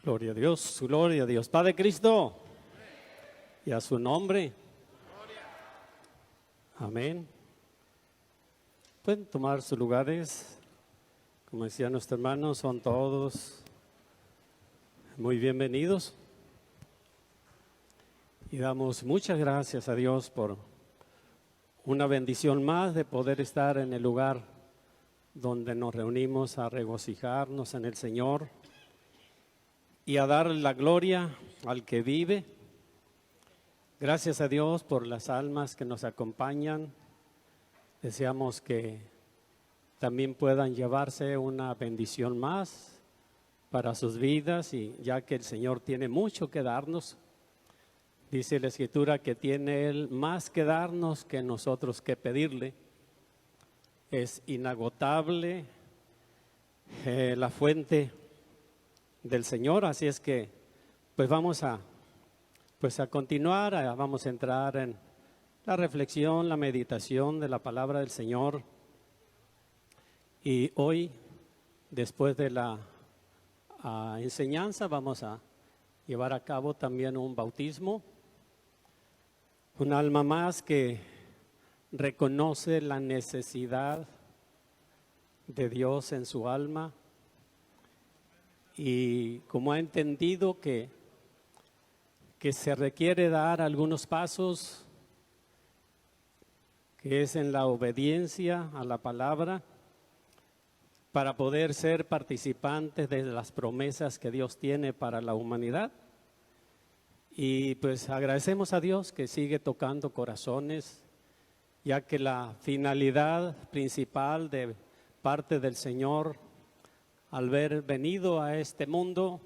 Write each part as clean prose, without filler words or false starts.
Gloria a Dios, gloria a Dios. Padre Cristo, y a su nombre. Amén. Pueden tomar sus lugares. Como decía nuestro hermano, son todos muy bienvenidos. Y damos muchas gracias a Dios por una bendición más de poder estar en el lugar donde nos reunimos a regocijarnos en el Señor y a darle la gloria al que vive. Gracias a Dios por las almas que nos acompañan. Deseamos que también puedan llevarse una bendición más para sus vidas, y ya que el Señor tiene mucho que darnos. Dice la Escritura que tiene Él más que darnos que nosotros que pedirle. Es inagotable la fuente del Señor, así es que pues vamos a continuar, vamos a entrar en la reflexión, la meditación de la palabra del Señor. Y hoy, después de la enseñanza, vamos a llevar a cabo también un bautismo. Un alma más que reconoce la necesidad de Dios en su alma, y como ha entendido que se requiere dar algunos pasos, que es en la obediencia a la palabra, para poder ser participantes de las promesas que Dios tiene para la humanidad. Y pues agradecemos a Dios que sigue tocando corazones, ya que la finalidad principal de parte del Señor al haber venido a este mundo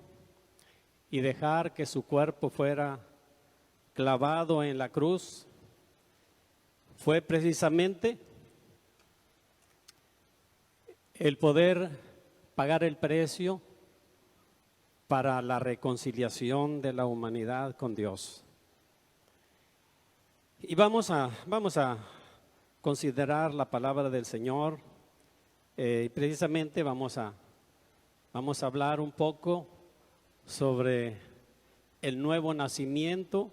y dejar que su cuerpo fuera clavado en la cruz fue precisamente el poder pagar el precio para la reconciliación de la humanidad con Dios. Y vamos a considerar la palabra del Señor. Precisamente vamos a hablar un poco sobre el nuevo nacimiento.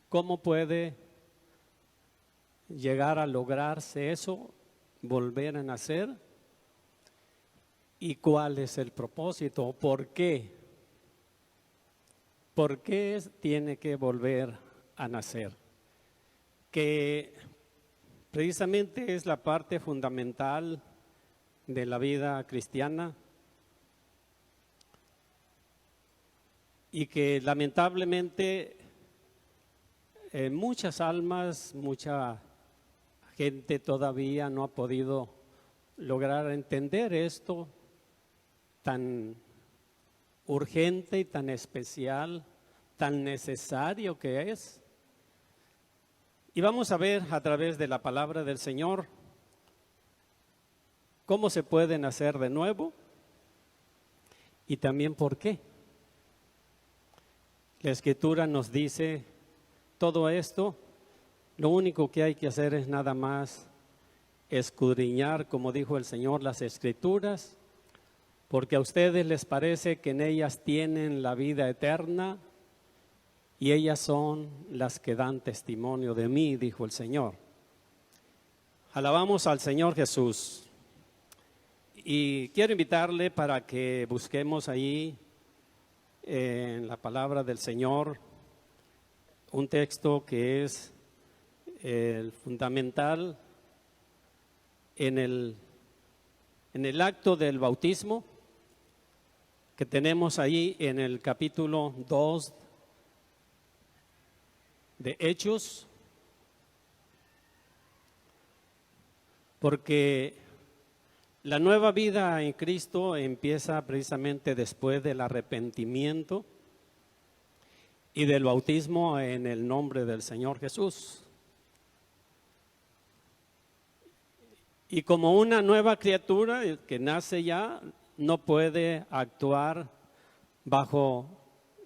¿Cómo puede llegar a lograrse eso, volver a nacer? ¿Y cuál es el propósito? ¿Por qué? ¿Por qué tiene que volver a nacer? Que precisamente es la parte fundamental de la vida cristiana, y que lamentablemente muchas almas, mucha gente todavía no ha podido lograr entender esto tan urgente y tan especial, tan necesario que es. Y vamos a ver a través de la palabra del Señor cómo se puede nacer de nuevo y también por qué. La Escritura nos dice todo esto. Lo único que hay que hacer es nada más escudriñar, como dijo el Señor, las Escrituras, porque a ustedes les parece que en ellas tienen la vida eterna, y ellas son las que dan testimonio de mí, dijo el Señor. Alabamos al Señor Jesús. Y quiero invitarle para que busquemos ahí en la palabra del Señor un texto que es el fundamental en el acto del bautismo, que tenemos ahí en el capítulo 2 de Hechos, porque la nueva vida en Cristo empieza precisamente después del arrepentimiento y del bautismo en el nombre del Señor Jesús. Y como una nueva criatura que nace ya, no puede actuar bajo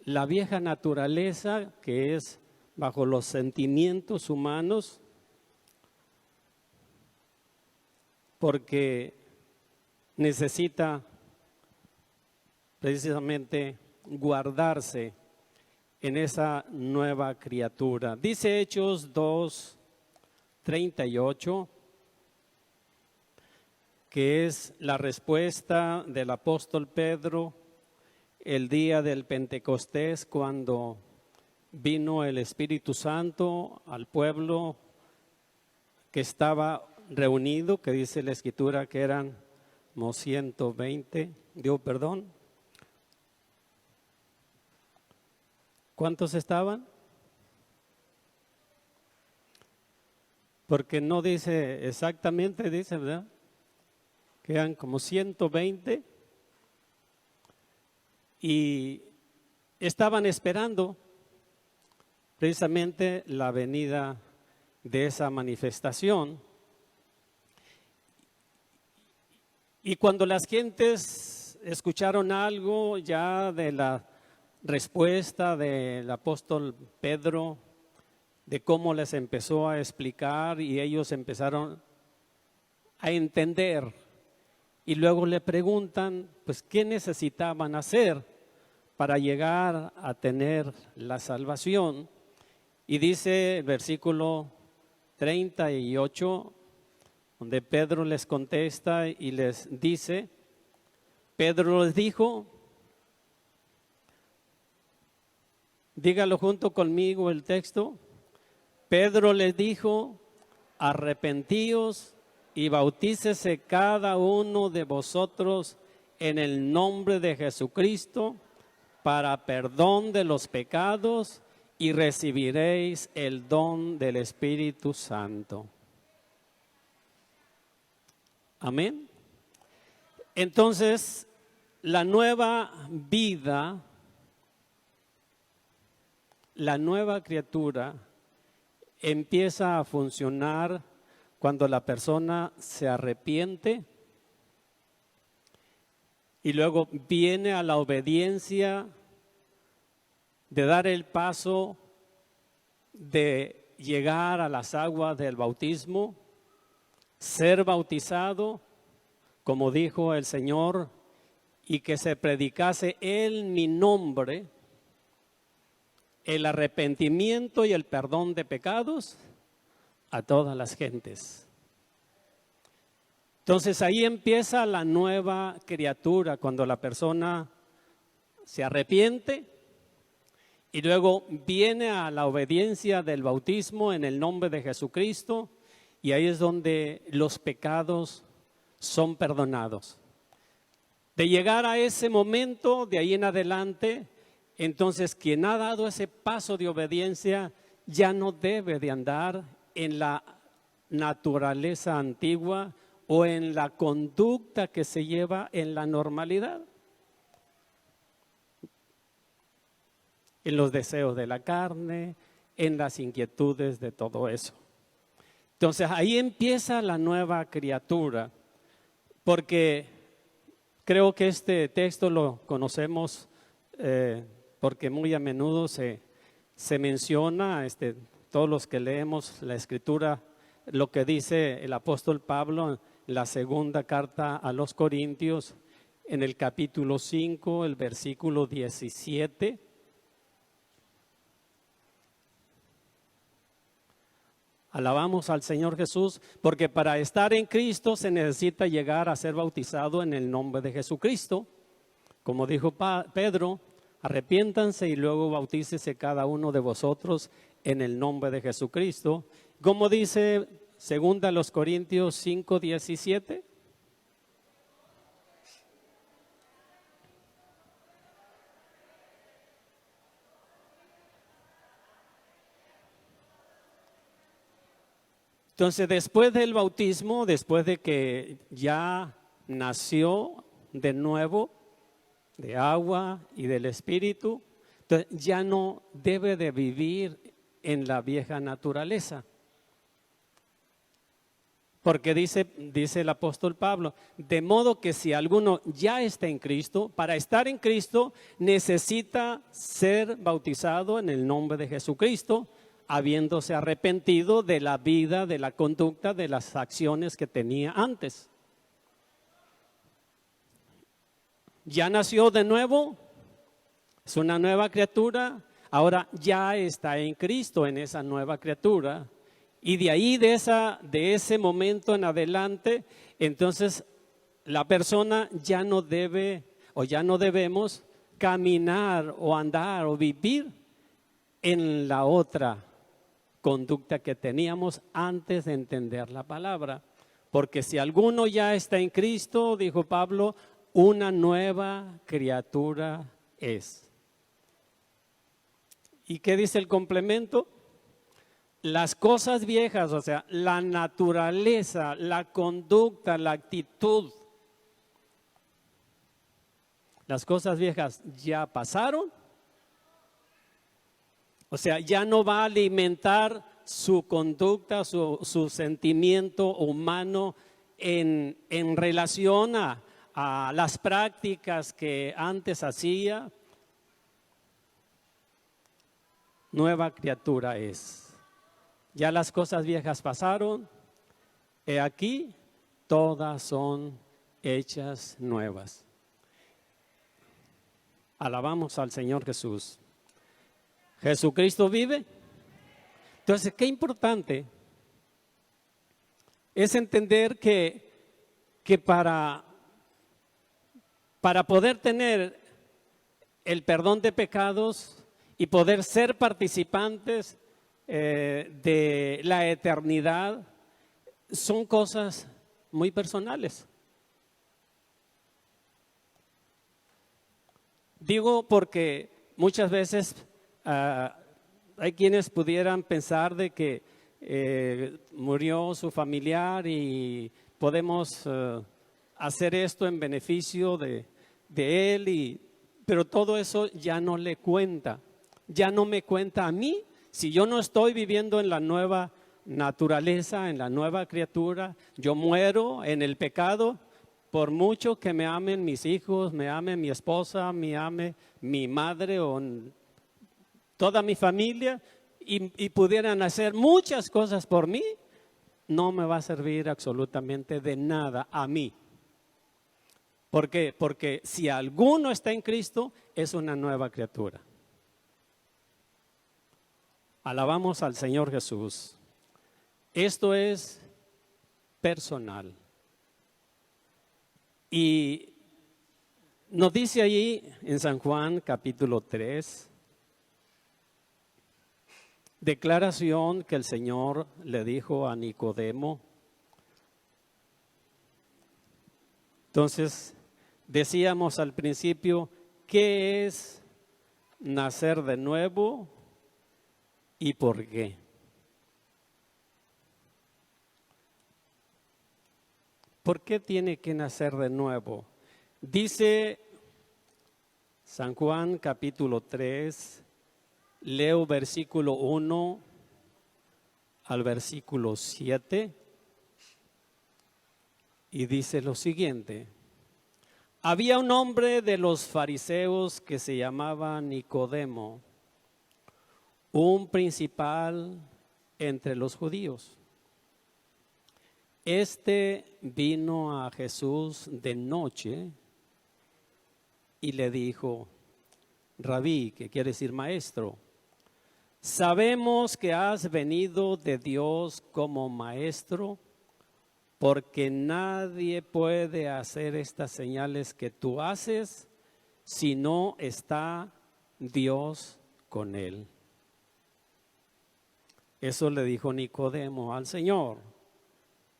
la vieja naturaleza, que es bajo los sentimientos humanos, porque necesita precisamente guardarse en esa nueva criatura. Dice Hechos 2:38, que es la respuesta del apóstol Pedro el día del Pentecostés, cuando vino el Espíritu Santo al pueblo que estaba reunido, que dice la Escritura que eran 120, ¿Cuántos estaban? Porque no dice exactamente, dice, ¿verdad? Que eran como 120 y estaban esperando precisamente la venida de esa manifestación. Y cuando las gentes escucharon algo ya de la respuesta del apóstol Pedro, de cómo les empezó a explicar, y ellos empezaron a entender, y luego le preguntan, pues, ¿qué necesitaban hacer para llegar a tener la salvación? Y dice el versículo 38, donde Pedro les contesta y les dice, Pedro les dijo, dígalo junto conmigo el texto, Pedro les dijo, arrepentíos y bautícese cada uno de vosotros en el nombre de Jesucristo para perdón de los pecados y recibiréis el don del Espíritu Santo. Amén. Entonces, la nueva vida, la nueva criatura empieza a funcionar cuando la persona se arrepiente y luego viene a la obediencia de dar el paso de llegar a las aguas del bautismo, ser bautizado, como dijo el Señor, y que se predicase en mi nombre el arrepentimiento y el perdón de pecados a todas las gentes. Entonces ahí empieza la nueva criatura, cuando la persona se arrepiente y luego viene a la obediencia del bautismo en el nombre de Jesucristo, y ahí es donde los pecados son perdonados. De llegar a ese momento, de ahí en adelante, entonces quien ha dado ese paso de obediencia ya no debe de andar en la naturaleza antigua o en la conducta que se lleva en la normalidad, en los deseos de la carne, en las inquietudes de todo eso. Entonces ahí empieza la nueva criatura, porque creo que este texto lo conocemos porque muy a menudo se menciona, todos los que leemos la Escritura, lo que dice el apóstol Pablo en la segunda carta a los Corintios, en el capítulo 5, el versículo 17. Alabamos al Señor Jesús, porque para estar en Cristo se necesita llegar a ser bautizado en el nombre de Jesucristo. Como dijo Pedro, arrepiéntanse y luego bautícese cada uno de vosotros en el nombre de Jesucristo. Como dice segunda los Corintios 5:17. Entonces, después del bautismo, después de que ya nació de nuevo, de agua y del Espíritu, entonces ya no debe de vivir en la vieja naturaleza. Porque dice el apóstol Pablo, de modo que si alguno ya está en Cristo, para estar en Cristo necesita ser bautizado en el nombre de Jesucristo, habiéndose arrepentido de la vida, de la conducta, de las acciones que tenía antes. Ya nació de nuevo, es una nueva criatura, ahora ya está en Cristo, en esa nueva criatura. Y de ahí, de ese momento en adelante, entonces la persona ya no debe o ya no debemos caminar o andar o vivir en la otra conducta que teníamos antes de entender la palabra. Porque si alguno ya está en Cristo, dijo Pablo, una nueva criatura es. ¿Y qué dice el complemento? Las cosas viejas, o sea, la naturaleza, la conducta, la actitud, las cosas viejas ya pasaron. O sea, ya no va a alimentar su conducta, su sentimiento humano en relación a las prácticas que antes hacía. Nueva criatura es. Ya las cosas viejas pasaron, he aquí, todas son hechas nuevas. Alabamos al Señor Jesús. ¿Jesucristo vive? Entonces, qué importante es entender que para poder tener el perdón de pecados y poder ser participantes de la eternidad, son cosas muy personales. Digo porque muchas veces hay quienes pudieran pensar de que murió su familiar y podemos hacer esto en beneficio de él, pero todo eso ya no le cuenta, ya no me cuenta a mí. Si yo no estoy viviendo en la nueva naturaleza, en la nueva criatura, yo muero en el pecado. Por mucho que me amen mis hijos, me ame mi esposa, me ame mi madre o toda mi familia y pudieran hacer muchas cosas por mí, no me va a servir absolutamente de nada a mí. ¿Por qué? Porque si alguno está en Cristo, es una nueva criatura. Alabamos al Señor Jesús. Esto es personal. Y nos dice allí en San Juan capítulo 3, declaración que el Señor le dijo a Nicodemo. Entonces, decíamos al principio, ¿qué es nacer de nuevo y por qué? ¿Por qué tiene que nacer de nuevo? Dice San Juan capítulo 3, leo versículo 1 al versículo 7 y dice lo siguiente. Había un hombre de los fariseos que se llamaba Nicodemo, un principal entre los judíos. Este vino a Jesús de noche y le dijo, Rabí, que quiere decir maestro, sabemos que has venido de Dios como maestro, porque nadie puede hacer estas señales que tú haces si no está Dios con él. Eso le dijo Nicodemo al Señor.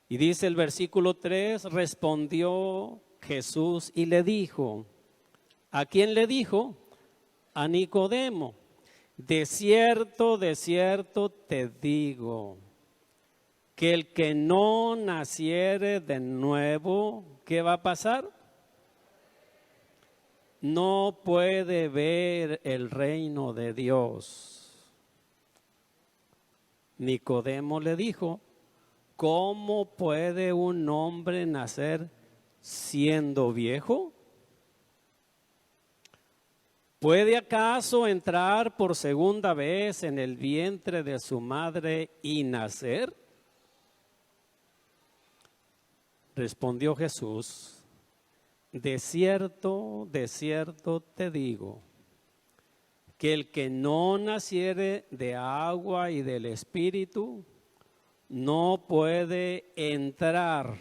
Y dice el versículo 3, respondió Jesús y le dijo, ¿a quién le dijo? A Nicodemo, de cierto te digo, que el que no naciere de nuevo, ¿qué va a pasar? No puede ver el reino de Dios. Nicodemo le dijo, ¿cómo puede un hombre nacer siendo viejo? ¿Puede acaso entrar por segunda vez en el vientre de su madre y nacer? Respondió Jesús, de cierto te digo, que el que no naciere de agua y del Espíritu, no puede entrar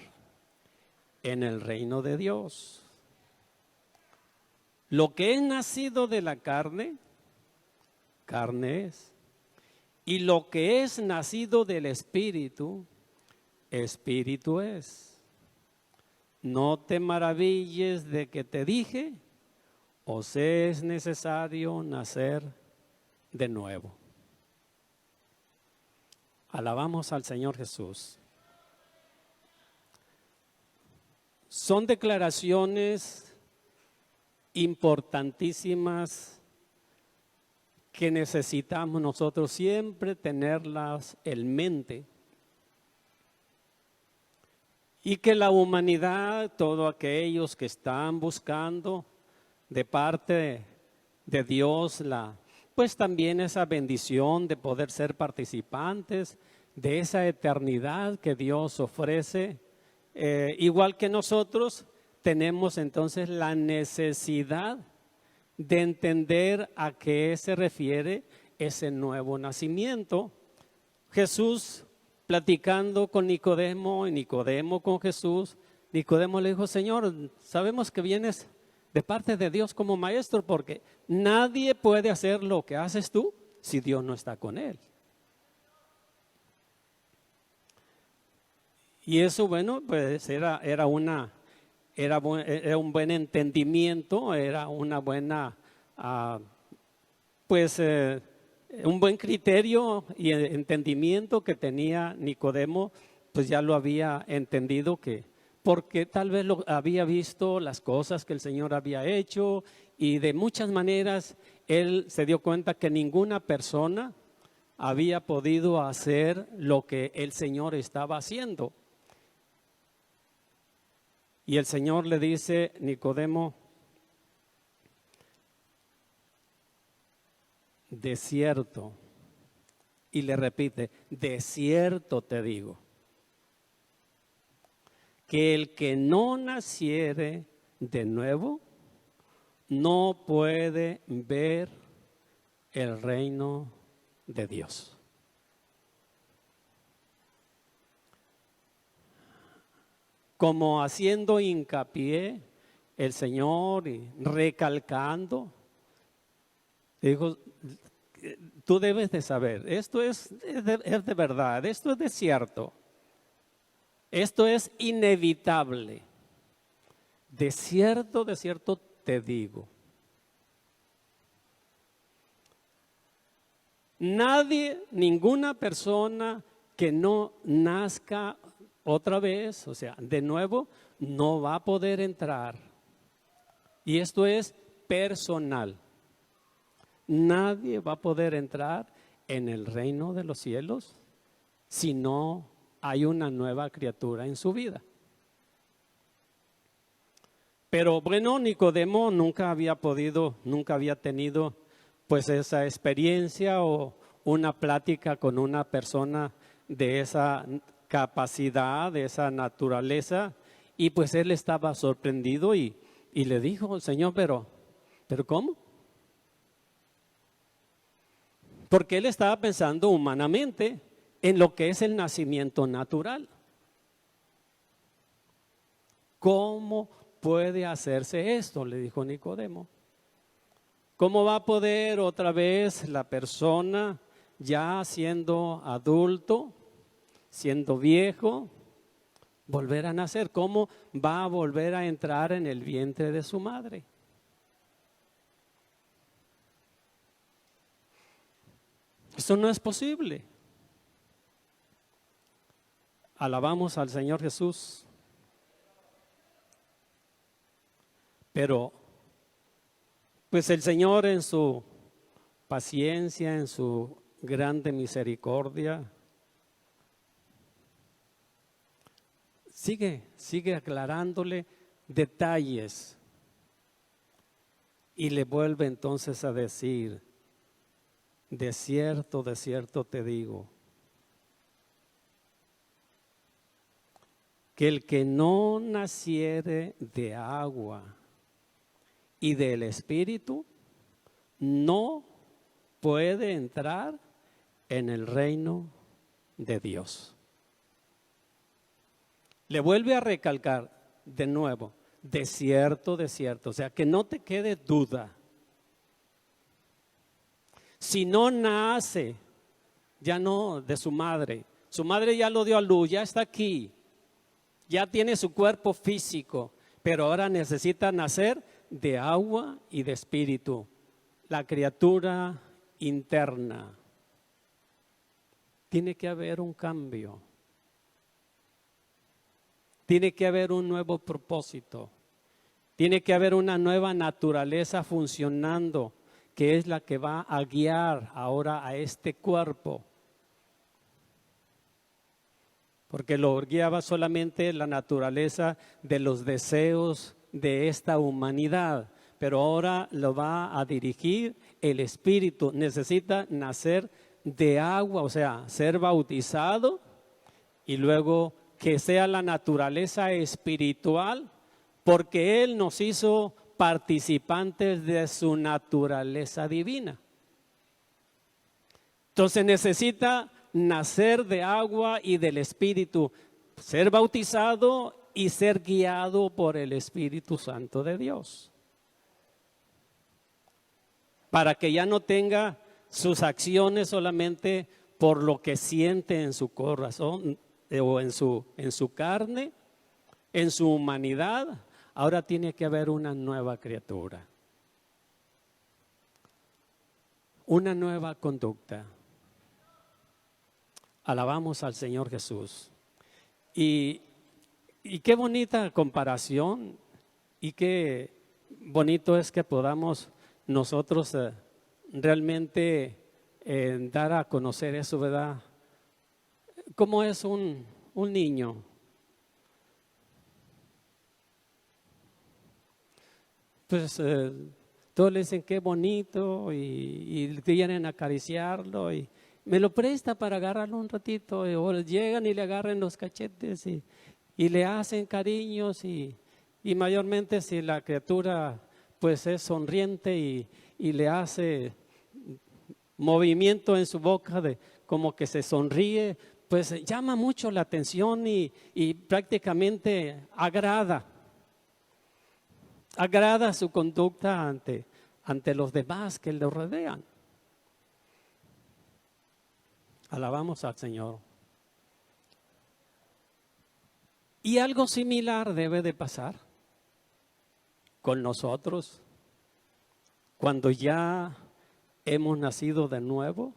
en el reino de Dios. Lo que es nacido de la carne, carne es. Y lo que es nacido del Espíritu, Espíritu es. No te maravilles de que te dije, os es necesario nacer de nuevo. Alabamos al Señor Jesús. Son declaraciones importantísimas que necesitamos nosotros siempre tenerlas en mente. Y que la humanidad, todos aquellos que están buscando de parte de Dios, pues también esa bendición de poder ser participantes de esa eternidad que Dios ofrece, igual que nosotros, tenemos entonces la necesidad de entender a qué se refiere ese nuevo nacimiento. Jesús platicando con Nicodemo y Nicodemo con Jesús, Nicodemo le dijo, Señor, sabemos que vienes de parte de Dios como maestro, porque nadie puede hacer lo que haces tú si Dios no está con él. Y eso, bueno, pues era un buen entendimiento, era una buena, un buen criterio y entendimiento que tenía Nicodemo, pues ya lo había entendido, porque tal vez lo había visto las cosas que el Señor había hecho, y de muchas maneras él se dio cuenta que ninguna persona había podido hacer lo que el Señor estaba haciendo. Y el Señor le dice, Nicodemo, de cierto, y le repite, de cierto te digo, que el que no naciere de nuevo, no puede ver el reino de Dios. Como haciendo hincapié el Señor y recalcando, dijo, tú debes de saber, esto es de verdad, esto es de cierto, esto es inevitable. De cierto te digo. Nadie, ninguna persona que no nazca otra vez, o sea, de nuevo, no va a poder entrar. Y esto es personal. Nadie va a poder entrar en el reino de los cielos si no hay una nueva criatura en su vida. Pero bueno, Nicodemo nunca había tenido pues esa experiencia o una plática con una persona de esa capacidad, de esa naturaleza, y pues él estaba sorprendido y le dijo, Señor, pero ¿cómo? Porque él estaba pensando humanamente en lo que es el nacimiento natural. ¿Cómo puede hacerse esto? Le dijo Nicodemo. ¿Cómo va a poder otra vez la persona ya siendo adulto, siendo viejo, volver a nacer? ¿Cómo va a volver a entrar en el vientre de su madre? Eso no es posible. Alabamos al Señor Jesús. Pero, pues el Señor en su paciencia, en su grande misericordia, sigue aclarándole detalles y le vuelve entonces a decir, de cierto te digo, que el que no naciere de agua y del Espíritu no puede entrar en el reino de Dios. Le vuelve a recalcar de nuevo, de cierto, o sea, que no te quede duda. Si no nace, ya no de su madre ya lo dio a luz, ya está aquí, ya tiene su cuerpo físico, pero ahora necesita nacer de agua y de espíritu, la criatura interna. Tiene que haber un cambio. Tiene que haber un nuevo propósito. Tiene que haber una nueva naturaleza funcionando, que es la que va a guiar ahora a este cuerpo. Porque lo guiaba solamente la naturaleza de los deseos de esta humanidad, pero ahora lo va a dirigir el Espíritu. Necesita nacer de agua, o sea, ser bautizado y luego que sea la naturaleza espiritual, porque Él nos hizo participantes de su naturaleza divina. Entonces necesita nacer de agua y del Espíritu, ser bautizado y ser guiado por el Espíritu Santo de Dios, para que ya no tenga sus acciones solamente por lo que siente en su corazón o en su carne, en su humanidad. Ahora tiene que haber una nueva criatura, una nueva conducta. Alabamos al Señor Jesús. Y qué bonita comparación y qué bonito es que podamos nosotros realmente dar a conocer eso, ¿verdad? ¿Cómo es un niño? Pues todos le dicen qué bonito y vienen a acariciarlo y me lo presta para agarrarlo un ratito, o llegan y le agarran los cachetes y le hacen cariños y mayormente si la criatura pues es sonriente y le hace movimiento en su boca de como que se sonríe, pues llama mucho la atención y prácticamente agrada su conducta ante los demás que lo rodean. Alabamos al Señor. Y algo similar debe de pasar con nosotros cuando ya hemos nacido de nuevo.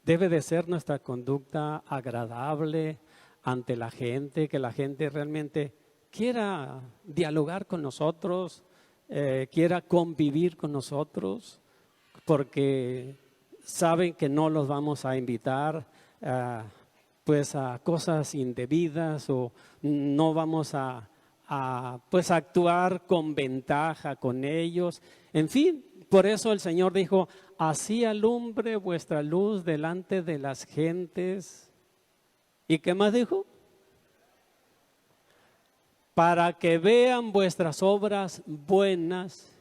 Debe de ser nuestra conducta agradable ante la gente, que la gente realmente quiera dialogar con nosotros, quiera convivir con nosotros, porque saben que no los vamos a invitar pues a cosas indebidas o no vamos a pues actuar con ventaja con ellos. En fin, por eso el Señor dijo, así alumbre vuestra luz delante de las gentes. ¿Y qué más dijo? Para que vean vuestras obras buenas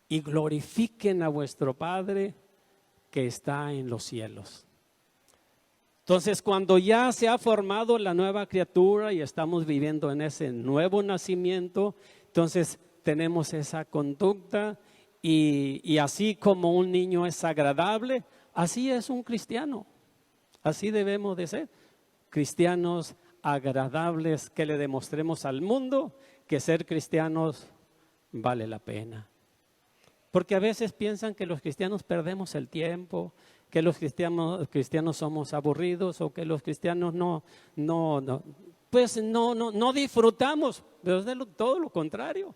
y glorifiquen a vuestro Padre que está en los cielos. Entonces, cuando ya se ha formado la nueva criatura y estamos viviendo en ese nuevo nacimiento, entonces tenemos esa conducta y así como un niño es agradable, así es un cristiano. Así debemos de ser, cristianos agradables, que le demostremos al mundo que ser cristianos vale la pena. Porque a veces piensan que los cristianos perdemos el tiempo, que los cristianos somos aburridos o que los cristianos no disfrutamos, pero es todo lo contrario.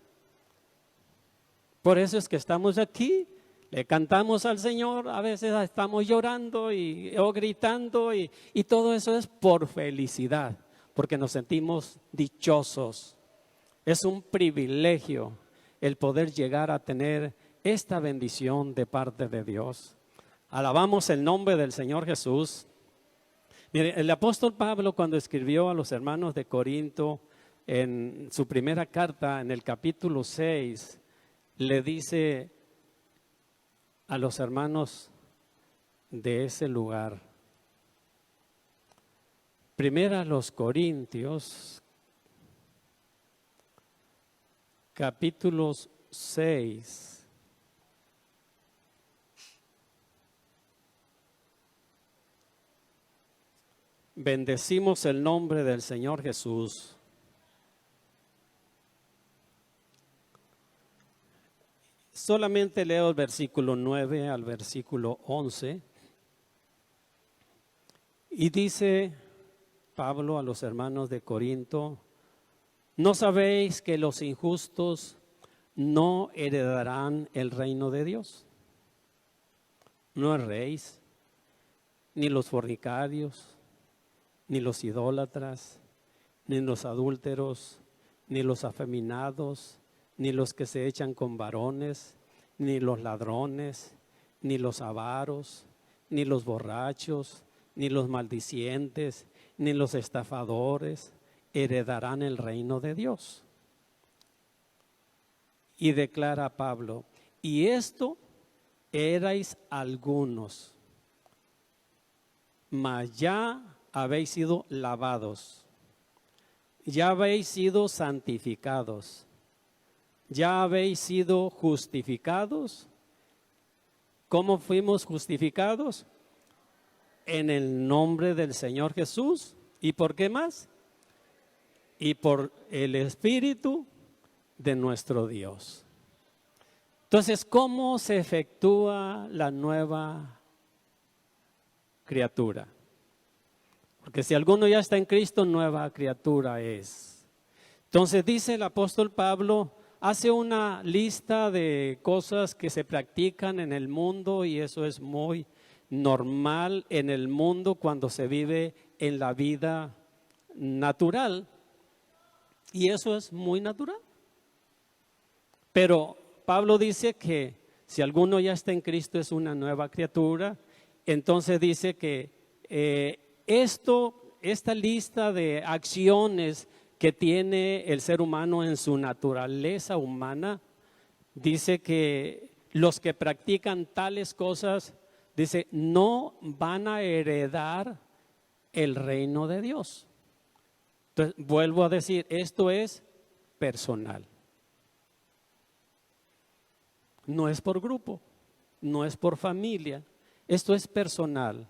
Por eso es que estamos aquí, le cantamos al Señor, a veces estamos llorando o gritando y todo eso es por felicidad, porque nos sentimos dichosos. Es un privilegio el poder llegar a tener esta bendición de parte de Dios. Alabamos el nombre del Señor Jesús. Mire, el apóstol Pablo, cuando escribió a los hermanos de Corinto en su primera carta, en el capítulo 6, le dice a los hermanos de ese lugar. Primera a los Corintios, capítulo 6. Bendecimos el nombre del Señor Jesús. Solamente leo el versículo 9 al versículo 11. Y dice Pablo a los hermanos de Corinto: ¿no sabéis que los injustos no heredarán el reino de Dios? No erréis, ni los fornicarios, ni los idólatras, ni los adúlteros, ni los afeminados, ni los que se echan con varones, ni los ladrones, ni los avaros, ni los borrachos, ni los maldicientes, ni los estafadores heredarán el reino de Dios. Y declara Pablo: y esto erais algunos, mas ya habéis sido lavados, ya habéis sido santificados, ya habéis sido justificados. ¿Cómo fuimos justificados? En el nombre del Señor Jesús. ¿Y por qué más? Y por el Espíritu de nuestro Dios. Entonces, ¿cómo se efectúa la nueva criatura? Porque si alguno ya está en Cristo, nueva criatura es. Entonces dice el apóstol Pablo, hace una lista de cosas que se practican en el mundo, y eso es muy normal en el mundo cuando se vive en la vida natural. Y eso es muy natural. Pero Pablo dice que si alguno ya está en Cristo es una nueva criatura. Entonces dice que esta lista de acciones que tiene el ser humano en su naturaleza humana, dice que los que practican tales cosas, dice, no van a heredar el reino de Dios. Entonces, vuelvo a decir, esto es personal. No es por grupo, no es por familia, esto es personal.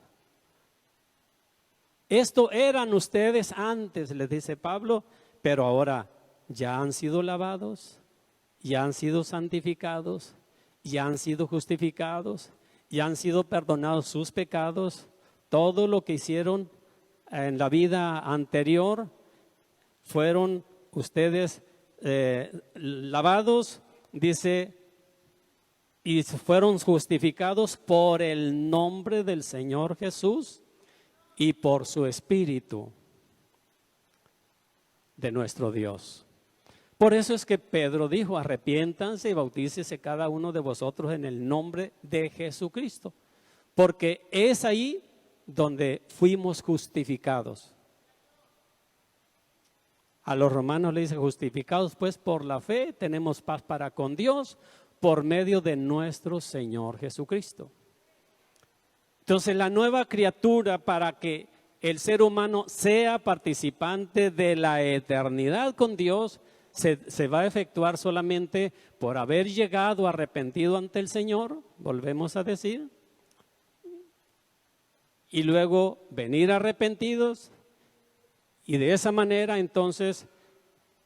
Esto eran ustedes antes, les dice Pablo, pero ahora ya han sido lavados, ya han sido santificados, ya han sido justificados, ya han sido perdonados sus pecados. Todo lo que hicieron en la vida anterior fueron ustedes lavados, dice, y fueron justificados por el nombre del Señor Jesús y por su Espíritu de nuestro Dios. Por eso es que Pedro dijo, arrepiéntanse y bautícese cada uno de vosotros en el nombre de Jesucristo, porque es ahí donde fuimos justificados. A los romanos le dice, justificados pues por la fe, tenemos paz para con Dios por medio de nuestro Señor Jesucristo. Entonces la nueva criatura, para que el ser humano sea participante de la eternidad con Dios, se va a efectuar solamente por haber llegado arrepentido ante el Señor, volvemos a decir, y luego venir arrepentidos, y de esa manera entonces,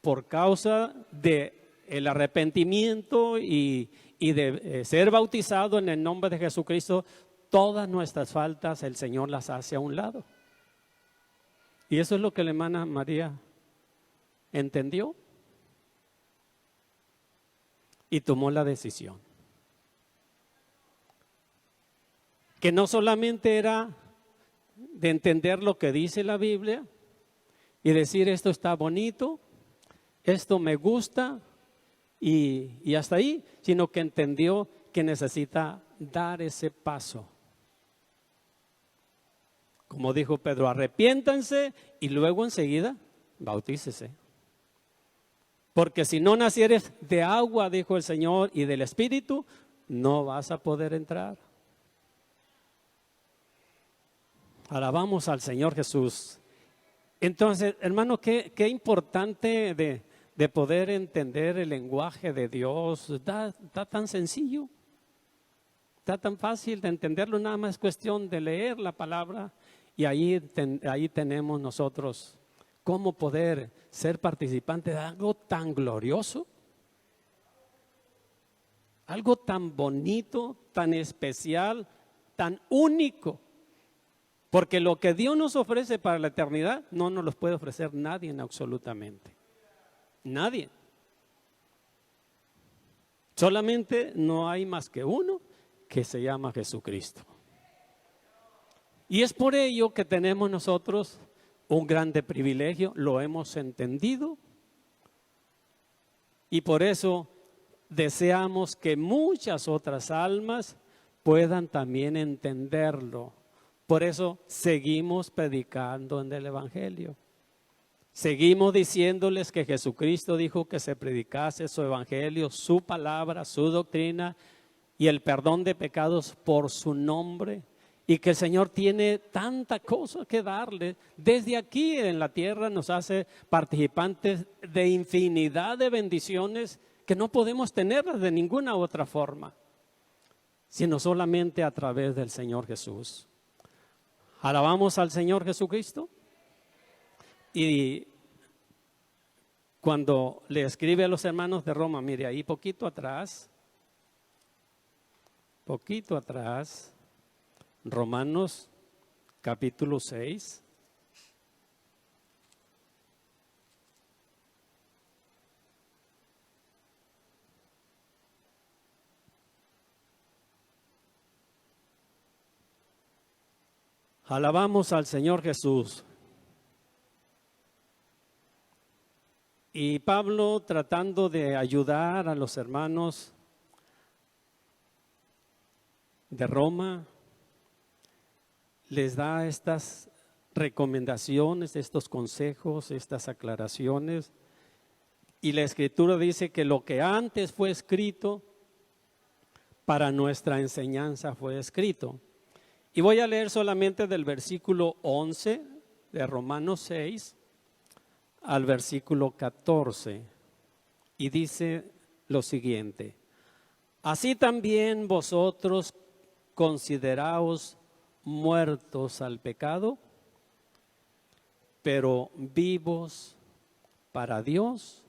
por causa de el arrepentimiento y de ser bautizado en el nombre de Jesucristo, todas nuestras faltas el Señor las hace a un lado. Y eso es lo que la hermana María entendió y tomó la decisión. Que no solamente era de entender lo que dice la Biblia y decir esto está bonito, esto me gusta y hasta ahí, sino que entendió que necesita dar ese paso. Como dijo Pedro, arrepiéntanse y luego enseguida bautícese. Porque si no nacieres de agua, dijo el Señor, y del Espíritu, no vas a poder entrar. Alabamos al Señor Jesús. Entonces, hermano, qué importante de poder entender el lenguaje de Dios. Está tan sencillo, está tan fácil de entenderlo, nada más es cuestión de leer la palabra y ahí tenemos nosotros cómo poder ser participantes de algo tan glorioso, algo tan bonito, tan especial, tan único. Porque lo que Dios nos ofrece para la eternidad no nos lo puede ofrecer nadie absolutamente. Nadie. Solamente no hay más que uno que se llama Jesucristo. Y es por ello que tenemos nosotros un grande privilegio, lo hemos entendido. Y por eso deseamos que muchas otras almas puedan también entenderlo. Por eso seguimos predicando en el Evangelio. Seguimos diciéndoles que Jesucristo dijo que se predicase su Evangelio, su palabra, su doctrina y el perdón de pecados por su nombre. Y que el Señor tiene tanta cosa que darle. Desde aquí en la tierra nos hace participantes de infinidad de bendiciones que no podemos tenerlas de ninguna otra forma, sino solamente a través del Señor Jesús. Alabamos al Señor Jesucristo. Y cuando le escribe a los hermanos de Roma, mire ahí poquito atrás, Romanos capítulo 6. Alabamos al Señor Jesús. Y Pablo, tratando de ayudar a los hermanos de Roma, les da estas recomendaciones, estos consejos, estas aclaraciones. Y la Escritura dice que lo que antes fue escrito, para nuestra enseñanza fue escrito. Y voy a leer solamente del versículo 11 de Romanos 6 al versículo 14. Y dice lo siguiente: así también vosotros consideraos muertos al pecado, pero vivos para Dios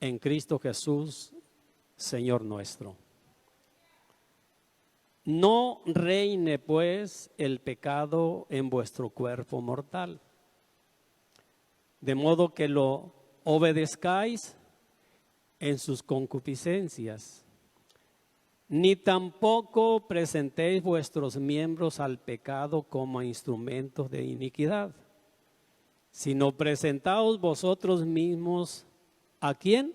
en Cristo Jesús, Señor nuestro. No reine pues el pecado en vuestro cuerpo mortal, de modo que lo obedezcáis en sus concupiscencias, ni tampoco presentéis vuestros miembros al pecado como instrumentos de iniquidad, sino presentaos vosotros mismos ¿a quién?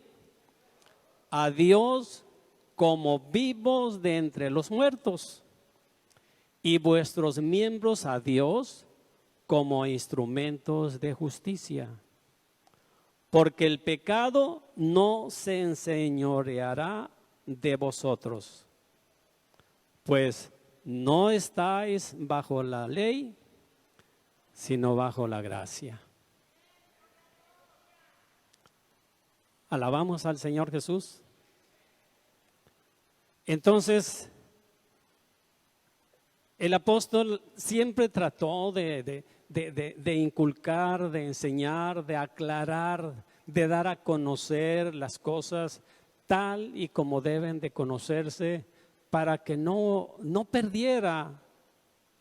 A Dios como vivos de entre los muertos, y vuestros miembros a Dios como instrumentos de justicia. Porque el pecado no se enseñoreará de vosotros, pues no estáis bajo la ley, sino bajo la gracia. Alabamos al Señor Jesús. Entonces, el apóstol siempre trató de inculcar, de enseñar, de aclarar, de dar a conocer las cosas tal y como deben de conocerse, para que no perdiera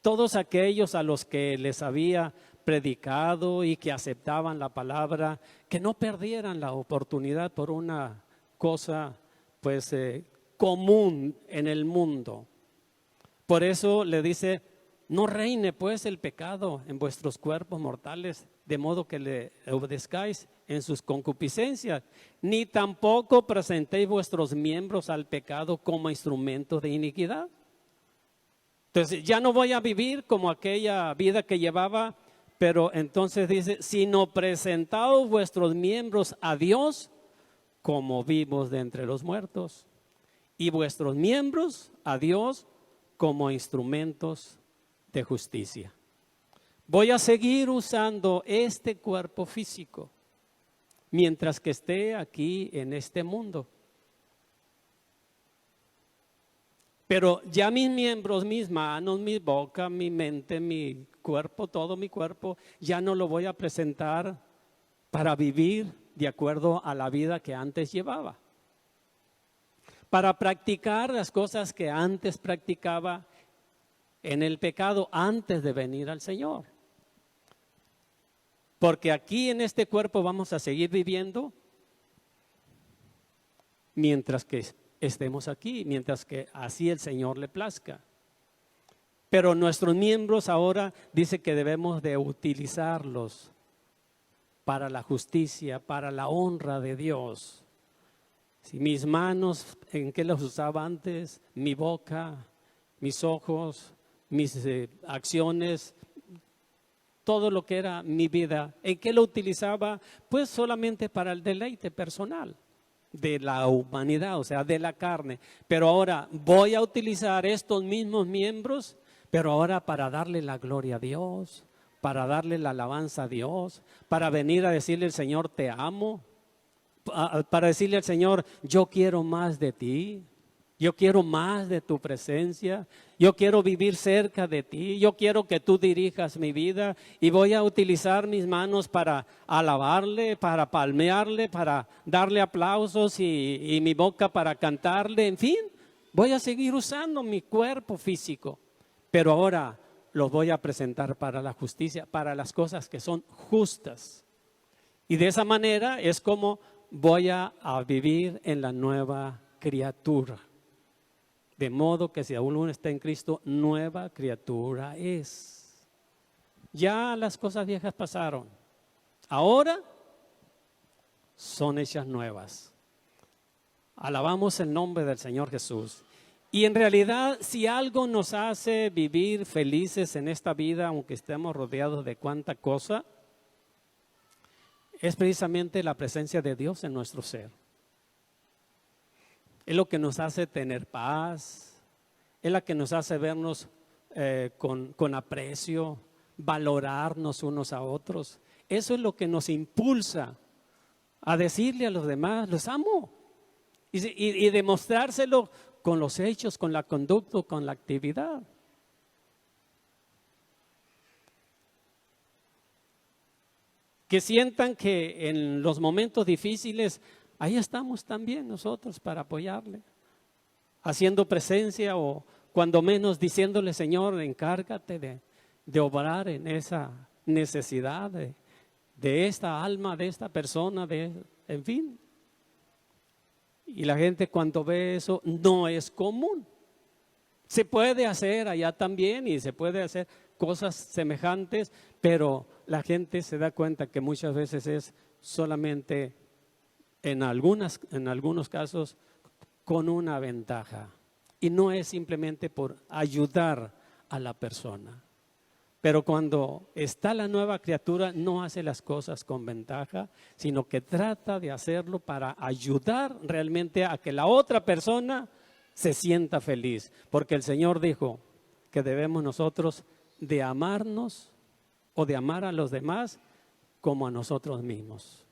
todos aquellos a los que les había predicado y que aceptaban la palabra, que no perdieran la oportunidad por una cosa pues común en el mundo. Por eso le dice: no reine pues el pecado en vuestros cuerpos mortales, de modo que le obedezcáis en sus concupiscencias, ni tampoco presentéis vuestros miembros al pecado como instrumentos de iniquidad. Entonces, ya no voy a vivir como aquella vida que llevaba, pero entonces dice, sino presentaos vuestros miembros a Dios como vivos de entre los muertos, y vuestros miembros a Dios como instrumentos de justicia. Voy a seguir usando este cuerpo físico mientras que esté aquí en este mundo. Pero ya mis miembros, mis manos, mi boca, mi mente, mi cuerpo, todo mi cuerpo, ya no lo voy a presentar para vivir de acuerdo a la vida que antes llevaba. Para practicar las cosas que antes practicaba en el pecado antes de venir al Señor. Porque aquí en este cuerpo vamos a seguir viviendo mientras que estemos aquí, mientras que así el Señor le plazca. Pero nuestros miembros ahora dice que debemos de utilizarlos para la justicia, para la honra de Dios. Si mis manos, ¿en qué las usaba antes? Mi boca, mis ojos, mis acciones, todo lo que era mi vida, ¿en qué lo utilizaba? Pues solamente para el deleite personal de la humanidad, o sea, de la carne. Pero ahora voy a utilizar estos mismos miembros, pero ahora para darle la gloria a Dios, para darle la alabanza a Dios, para venir a decirle al Señor, te amo, para decirle al Señor, yo quiero más de ti. Yo quiero más de tu presencia, yo quiero vivir cerca de ti, yo quiero que tú dirijas mi vida y voy a utilizar mis manos para alabarle, para palmearle, para darle aplausos y mi boca para cantarle, en fin, voy a seguir usando mi cuerpo físico, pero ahora los voy a presentar para la justicia, para las cosas que son justas. Y de esa manera es como voy a vivir en la nueva criatura. De modo que si aún uno está en Cristo, nueva criatura es. Ya las cosas viejas pasaron. Ahora son hechas nuevas. Alabamos el nombre del Señor Jesús. Y en realidad, si algo nos hace vivir felices en esta vida, aunque estemos rodeados de cuánta cosa, es precisamente la presencia de Dios en nuestro ser. Es lo que nos hace tener paz, es la que nos hace vernos con aprecio, valorarnos unos a otros. Eso es lo que nos impulsa a decirle a los demás, los amo. Y demostrárselo con los hechos, con la conducta, con la actividad. Que sientan que en los momentos difíciles, ahí estamos también nosotros para apoyarle, haciendo presencia o cuando menos diciéndole, Señor, encárgate de obrar en esa necesidad de esta alma, de esta persona, en fin. Y la gente cuando ve eso no es común. Se puede hacer allá también y se puede hacer cosas semejantes, pero la gente se da cuenta que muchas veces es solamente en algunos casos con una ventaja y no es simplemente por ayudar a la persona. Pero cuando está la nueva criatura no hace las cosas con ventaja, sino que trata de hacerlo para ayudar realmente a que la otra persona se sienta feliz. Porque el Señor dijo que debemos nosotros de amarnos o de amar a los demás como a nosotros mismos.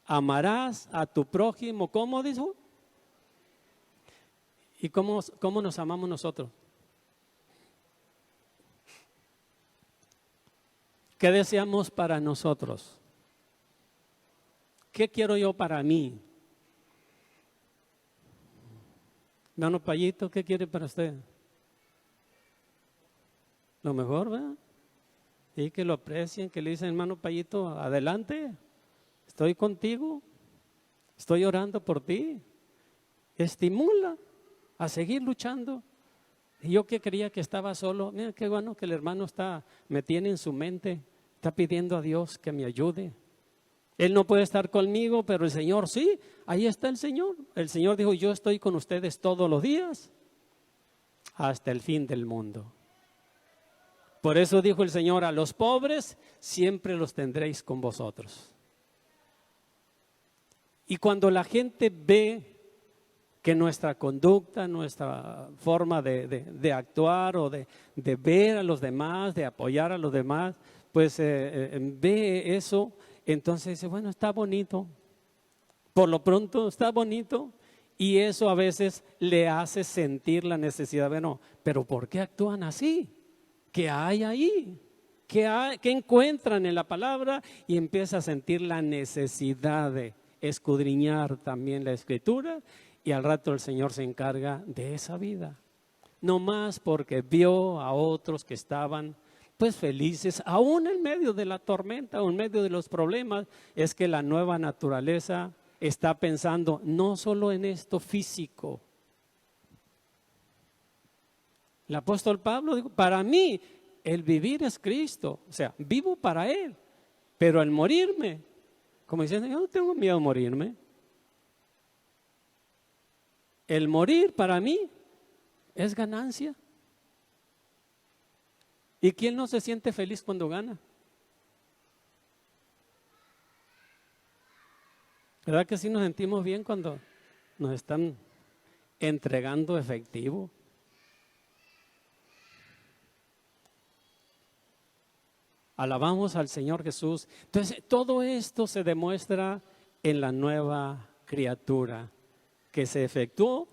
Amarás a tu prójimo, ¿cómo dijo? ¿Y cómo nos amamos nosotros? ¿Qué deseamos para nosotros? ¿Qué quiero yo para mí? Hermano Payito, ¿qué quiere para usted? Lo mejor, ¿verdad? Y que lo aprecien, que le dicen, hermano Payito, adelante, estoy contigo, estoy orando por ti. Estimula a seguir luchando. Y yo que creía que estaba solo, mira qué bueno que el hermano me tiene en su mente, está pidiendo a Dios que me ayude. Él no puede estar conmigo, pero el Señor sí, ahí está el Señor. El Señor dijo, yo estoy con ustedes todos los días hasta el fin del mundo. Por eso dijo el Señor, a los pobres siempre los tendréis con vosotros. Y cuando la gente ve que nuestra conducta, nuestra forma de actuar o de ver a los demás, de apoyar a los demás, pues ve eso, entonces dice, bueno, está bonito. Por lo pronto está bonito. Y eso a veces le hace sentir la necesidad, bueno, pero ¿por qué actúan así? ¿Qué hay ahí? ¿Qué encuentran en la palabra? Y empieza a sentir la necesidad de escudriñar también la Escritura, y al rato el Señor se encarga de esa vida. No más porque vio a otros que estaban pues felices, aún en medio de la tormenta, aún en medio de los problemas, es que la nueva naturaleza está pensando no solo en esto físico. El apóstol Pablo dijo, para mí el vivir es Cristo, o sea, vivo para Él, pero el morirme, como diciendo, yo no tengo miedo a morirme. El morir para mí es ganancia. ¿Y quién no se siente feliz cuando gana? ¿Verdad que sí nos sentimos bien cuando nos están entregando efectivo? Alabamos al Señor Jesús. Entonces, todo esto se demuestra en la nueva criatura que se efectuó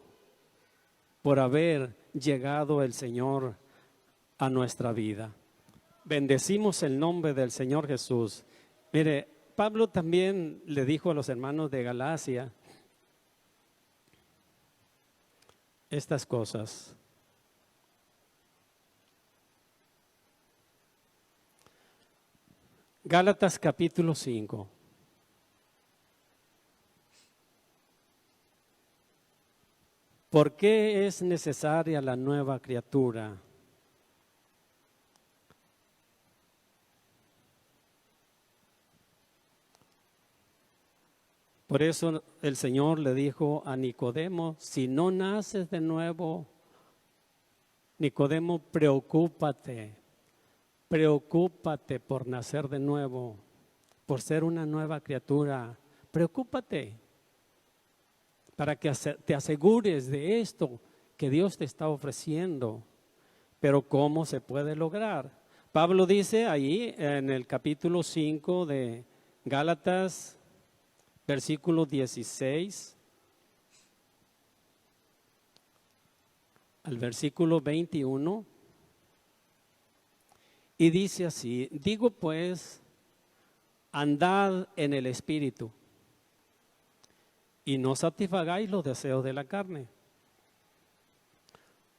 por haber llegado el Señor a nuestra vida. Bendecimos el nombre del Señor Jesús. Mire, Pablo también le dijo a los hermanos de Galacia estas cosas. Gálatas capítulo 5. ¿Por qué es necesaria la nueva criatura? Por eso el Señor le dijo a Nicodemo, si no naces de nuevo, Nicodemo, preocúpate por nacer de nuevo, por ser una nueva criatura. Preocúpate para que te asegures de esto que Dios te está ofreciendo. Pero ¿cómo se puede lograr? Pablo dice ahí en el capítulo 5 de Gálatas, versículo 16 al versículo 21, y dice así, digo pues, andad en el Espíritu, y no satisfagáis los deseos de la carne.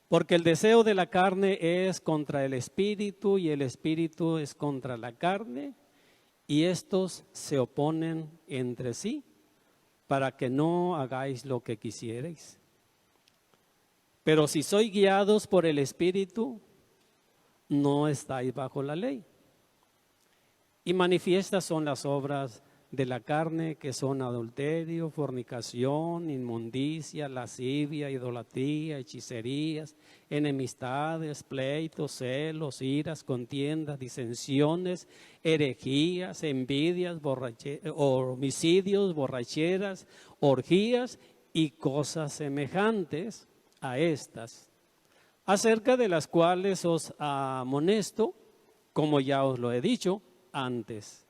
Porque el deseo de la carne es contra el Espíritu, y el Espíritu es contra la carne, y estos se oponen entre sí, para que no hagáis lo que quisierais. Pero si sois guiados por el Espíritu, no estáis bajo la ley. Y manifiestas son las obras de la carne, que son adulterio, fornicación, inmundicia, lascivia, idolatría, hechicerías, enemistades, pleitos, celos, iras, contiendas, disensiones, herejías, envidias, homicidios, borracheras, orgías y cosas semejantes a estas, acerca de las cuales os amonesto, como ya os lo he dicho antes,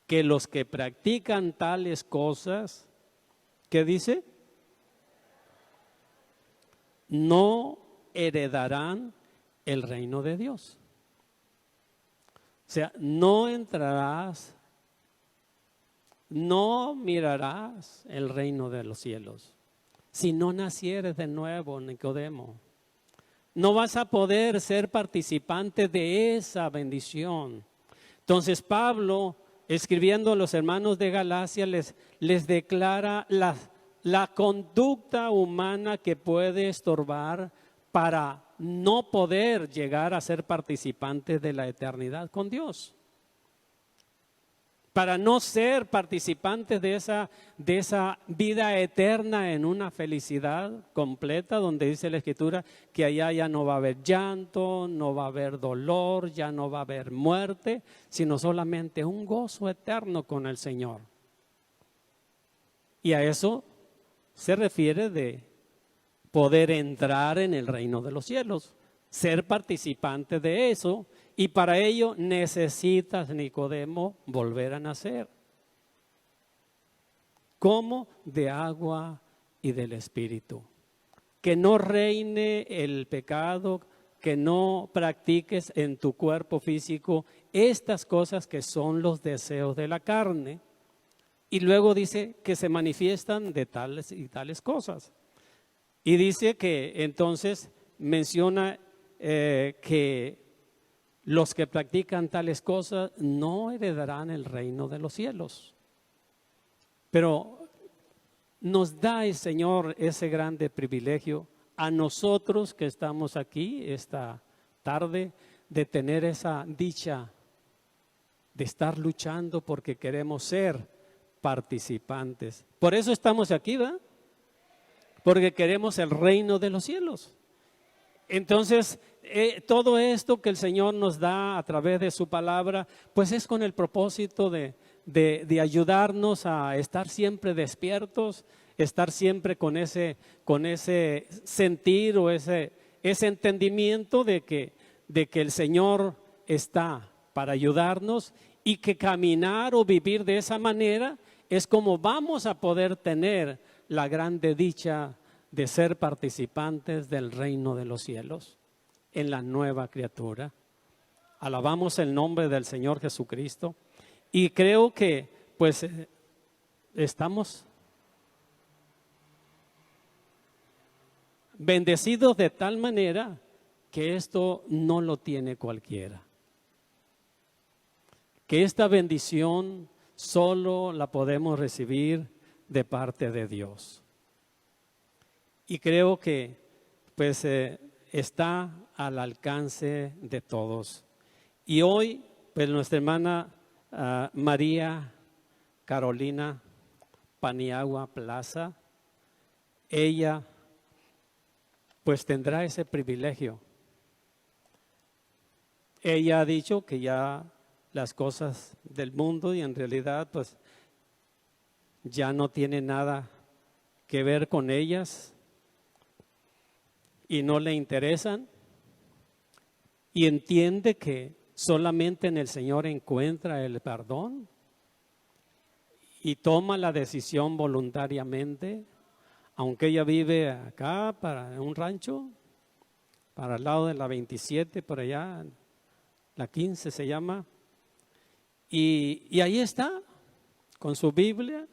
que los que practican tales cosas, ¿qué dice? No heredarán el reino de Dios. O sea, no entrarás, no mirarás el reino de los cielos si no nacieres de nuevo, Nicodemo. No vas a poder ser participante de esa bendición. Entonces Pablo, escribiendo a los hermanos de Galacia, les declara la conducta humana que puede estorbar para no poder llegar a ser participante de la eternidad con Dios. para no ser participantes de esa vida eterna en una felicidad completa, donde dice la Escritura que allá ya no va a haber llanto, no va a haber dolor, ya no va a haber muerte, sino solamente un gozo eterno con el Señor. Y a eso se refiere de poder entrar en el reino de los cielos, ser participante de eso. Y para ello necesitas, Nicodemo, volver a nacer. ¿Cómo? De agua y del Espíritu. Que no reine el pecado, que no practiques en tu cuerpo físico estas cosas que son los deseos de la carne. Y luego dice que se manifiestan de tales y tales cosas. Y dice que entonces menciona que los que practican tales cosas no heredarán el reino de los cielos. Pero nos da el Señor ese grande privilegio a nosotros que estamos aquí esta tarde de tener esa dicha de estar luchando porque queremos ser participantes. Por eso estamos aquí, ¿verdad? Porque queremos el reino de los cielos. Entonces, todo esto que el Señor nos da a través de su palabra, pues es con el propósito de ayudarnos a estar siempre despiertos, estar siempre con ese sentir o ese entendimiento de que el Señor está para ayudarnos y que caminar o vivir de esa manera es como vamos a poder tener la grande dicha de ser participantes del reino de los cielos en la nueva criatura. Alabamos el nombre del Señor Jesucristo y creo que pues estamos bendecidos de tal manera que esto no lo tiene cualquiera. Que esta bendición solo la podemos recibir de parte de Dios. Y creo que pues está al alcance de todos. Y hoy pues nuestra hermana María Carolina Paniagua Plaza, ella pues tendrá ese privilegio. Ella ha dicho que ya las cosas del mundo y en realidad pues ya no tiene nada que ver con ellas y no le interesan, y entiende que solamente en el Señor encuentra el perdón y toma la decisión voluntariamente, aunque ella vive acá para un rancho, para el lado de la 27, por allá, la 15 se llama, y ahí está, con su Biblia.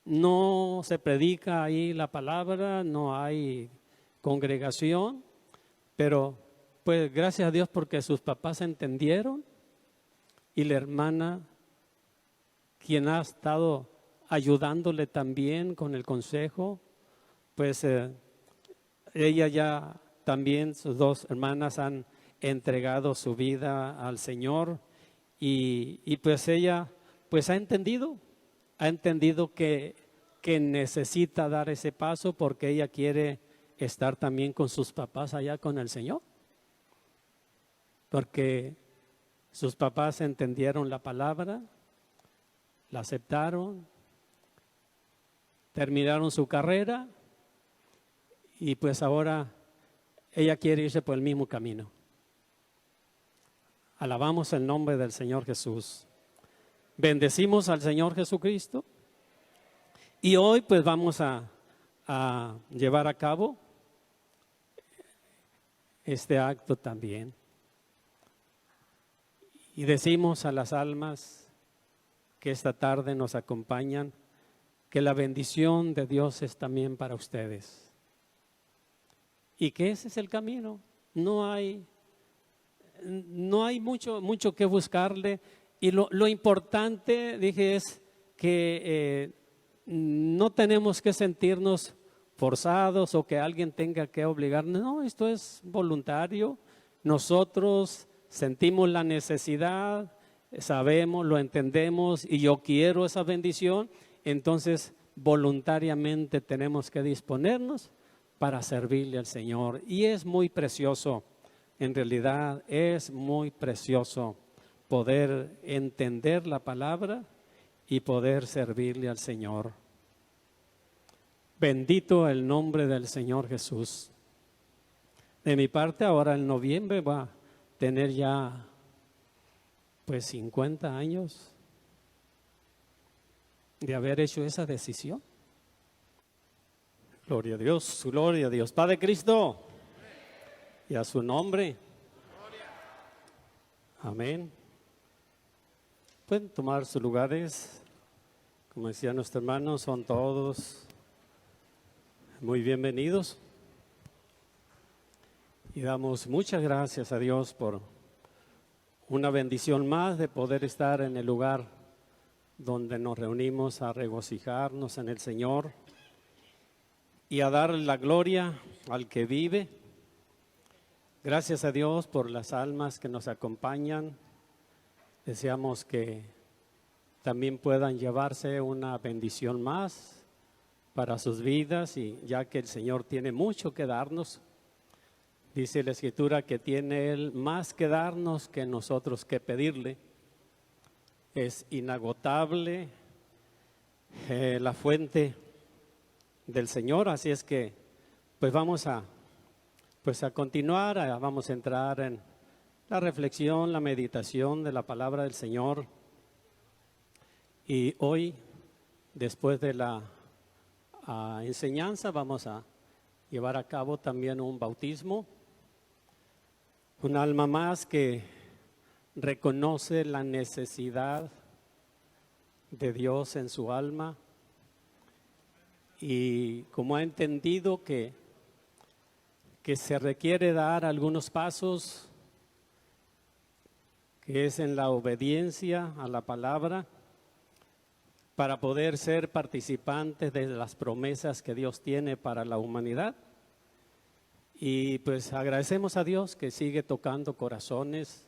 No se predica ahí la palabra, no hay congregación, pero pues gracias a Dios porque sus papás entendieron y la hermana, quien ha estado ayudándole también con el consejo, pues ella ya también, sus dos hermanas han entregado su vida al Señor y pues ella pues ha entendido que necesita dar ese paso porque ella quiere estar también con sus papás allá con el Señor. Porque sus papás entendieron la palabra, la aceptaron, terminaron su carrera y pues ahora ella quiere irse por el mismo camino. Alabamos el nombre del Señor Jesús. Bendecimos al Señor Jesucristo y hoy pues vamos a llevar a cabo este acto también. Y decimos a las almas que esta tarde nos acompañan que la bendición de Dios es también para ustedes. Y que ese es el camino. No hay mucho que buscarle. Y lo importante, dije, es que no tenemos que sentirnos forzados o que alguien tenga que obligarnos. No, esto es voluntario. Nosotros sentimos la necesidad sabemos, lo entendemos y yo quiero esa bendición, entonces voluntariamente tenemos que disponernos para servirle al Señor. Y es muy precioso, en realidad es muy precioso poder entender la palabra y poder servirle al Señor. Bendito el nombre del Señor Jesús. De mi parte, ahora en noviembre va a tener ya pues 50 años de haber hecho esa decisión. Gloria a Dios, gloria a Dios. Padre Cristo, y a su nombre. Amén. Pueden tomar sus lugares. Como decía nuestro hermano, son todos muy bienvenidos. Y damos muchas gracias a Dios por una bendición más de poder estar en el lugar donde nos reunimos a regocijarnos en el Señor y a dar la gloria al que vive. Gracias a Dios por las almas que nos acompañan. Deseamos que también puedan llevarse una bendición más para sus vidas, y ya que el Señor tiene mucho que darnos. Dice la Escritura que tiene Él más que darnos que nosotros que pedirle. Es inagotable la fuente del Señor, así es que pues vamos a continuar, vamos a entrar en la reflexión, la meditación de la palabra del Señor. Y hoy, después de la enseñanza, vamos a llevar a cabo también un bautismo. Un alma más que reconoce la necesidad de Dios en su alma y como ha entendido que se requiere dar algunos pasos, que es en la obediencia a la palabra, para poder ser participantes de las promesas que Dios tiene para la humanidad. Y pues agradecemos a Dios que sigue tocando corazones,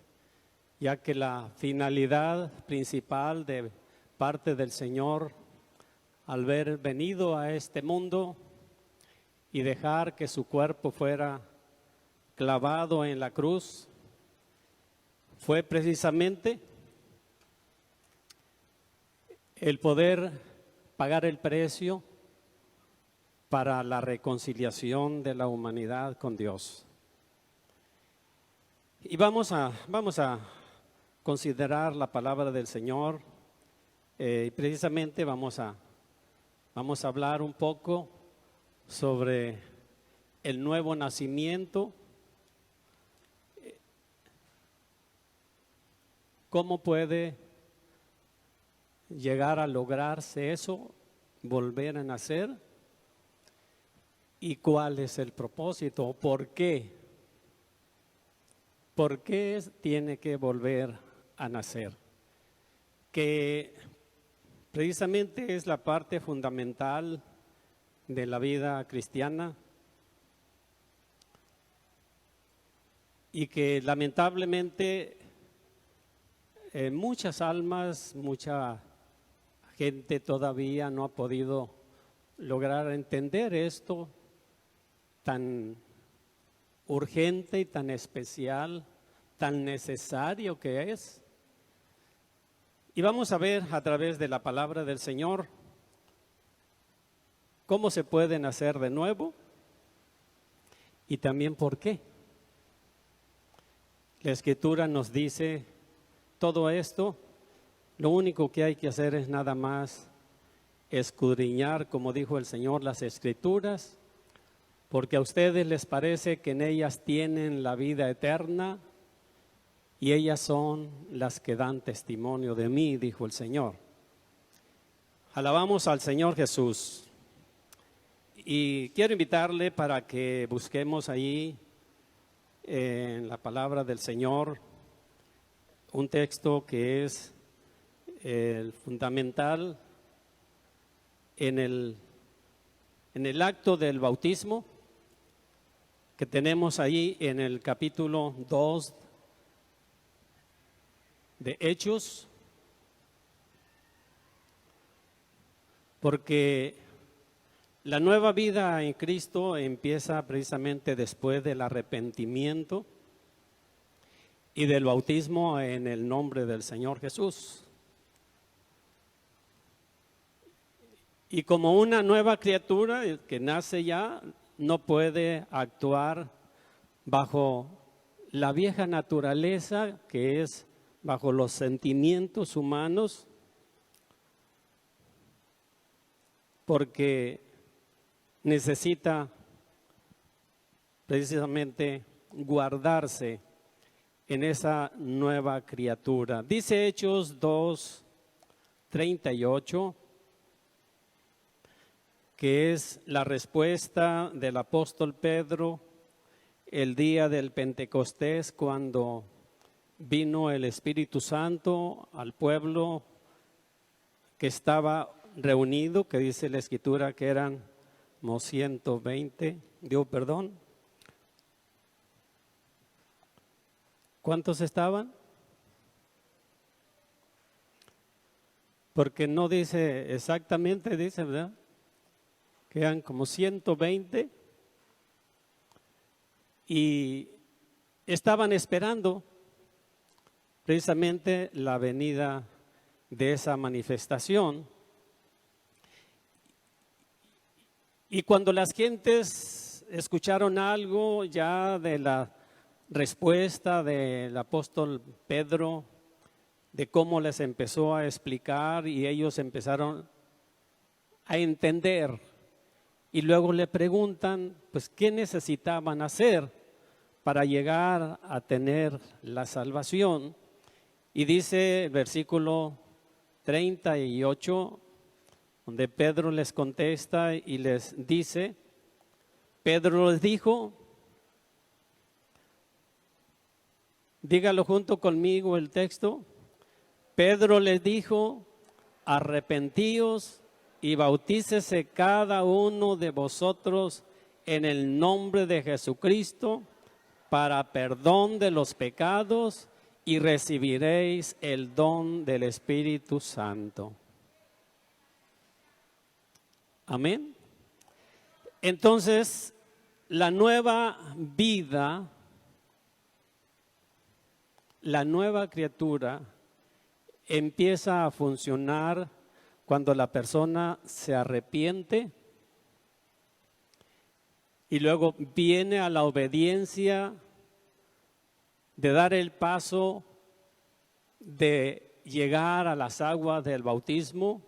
ya que la finalidad principal de parte del Señor al haber venido a este mundo y dejar que su cuerpo fuera clavado en la cruz fue precisamente el poder pagar el precio para la reconciliación de la humanidad con Dios. Y vamos a considerar la palabra del Señor. Y precisamente vamos a hablar un poco sobre el nuevo nacimiento. ¿Cómo puede llegar a lograrse eso, volver a nacer? ¿Y cuál es el propósito? ¿Por qué? ¿Por qué tiene que volver a nacer? Que precisamente es la parte fundamental de la vida cristiana y que lamentablemente muchas almas, mucha gente todavía no ha podido lograr entender esto tan urgente y tan especial, tan necesario que es. Y vamos a ver a través de la palabra del Señor cómo se puede nacer de nuevo y también por qué. La Escritura nos dice todo esto. Lo único que hay que hacer es nada más escudriñar, como dijo el Señor, las Escrituras, porque a ustedes les parece que en ellas tienen la vida eterna y ellas son las que dan testimonio de mí, dijo el Señor. Alabamos al Señor Jesús. Y quiero invitarle para que busquemos ahí en la palabra del Señor un texto que es el fundamental en el acto del bautismo, que tenemos ahí en el capítulo 2 de Hechos, porque la nueva vida en Cristo empieza precisamente después del arrepentimiento y del bautismo en el nombre del Señor Jesús. Y como una nueva criatura que nace ya, no puede actuar bajo la vieja naturaleza, que es bajo los sentimientos humanos, porque necesita precisamente guardarse en esa nueva criatura. Dice Hechos 2:38, que es la respuesta del apóstol Pedro el día del Pentecostés, cuando vino el Espíritu Santo al pueblo que estaba reunido, que dice la Escritura que eran 120, ¿Cuántos estaban? Porque no dice exactamente, dice, ¿verdad? Que eran como 120 y estaban esperando precisamente la venida de esa manifestación. Y cuando las gentes escucharon algo ya de la respuesta del apóstol Pedro, de cómo les empezó a explicar, y ellos empezaron a entender, y luego le preguntan, pues, ¿qué necesitaban hacer para llegar a tener la salvación? Y dice el versículo 38, donde Pedro les contesta y les dice, Pedro les dijo, dígalo junto conmigo el texto, Pedro les dijo, arrepentíos y bautícese cada uno de vosotros en el nombre de Jesucristo para perdón de los pecados y recibiréis el don del Espíritu Santo. Amén. Entonces, la nueva vida, la nueva criatura empieza a funcionar cuando la persona se arrepiente y luego viene a la obediencia de dar el paso de llegar a las aguas del bautismo,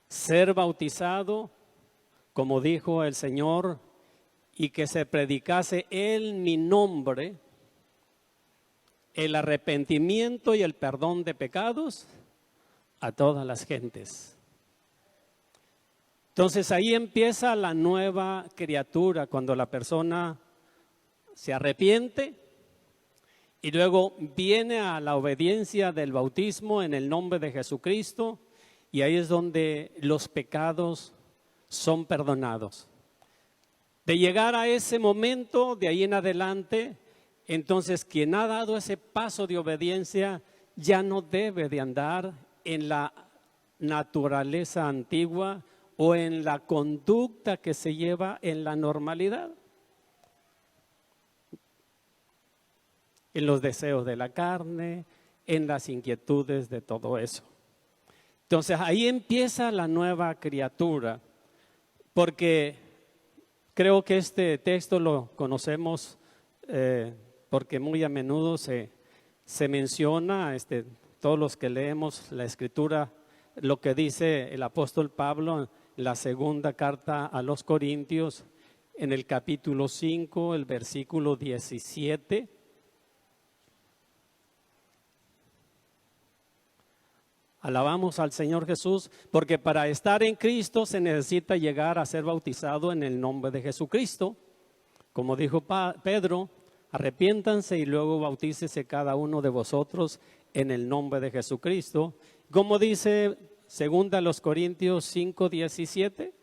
ser bautizado, como dijo el Señor, y que se predicase en mi nombre el arrepentimiento y el perdón de pecados a todas las gentes. Entonces ahí empieza la nueva criatura, cuando la persona se arrepiente y luego viene a la obediencia del bautismo en el nombre de Jesucristo, y ahí es donde los pecados son perdonados. De llegar a ese momento, de ahí en adelante, entonces quien ha dado ese paso de obediencia ya no debe de andar en la naturaleza antigua o en la conducta que se lleva en la normalidad, en los deseos de la carne, en las inquietudes de todo eso. Entonces ahí empieza la nueva criatura, porque creo que este texto lo conocemos porque muy a menudo se menciona, todos los que leemos la Escritura, lo que dice el apóstol Pablo en la segunda carta a los Corintios, en el capítulo 5, el versículo 17. Alabamos al Señor Jesús, porque para estar en Cristo se necesita llegar a ser bautizado en el nombre de Jesucristo. Como dijo Pedro, arrepiéntanse y luego bautícese cada uno de vosotros en el nombre de Jesucristo. Como dice 2 Corintios 5, 17.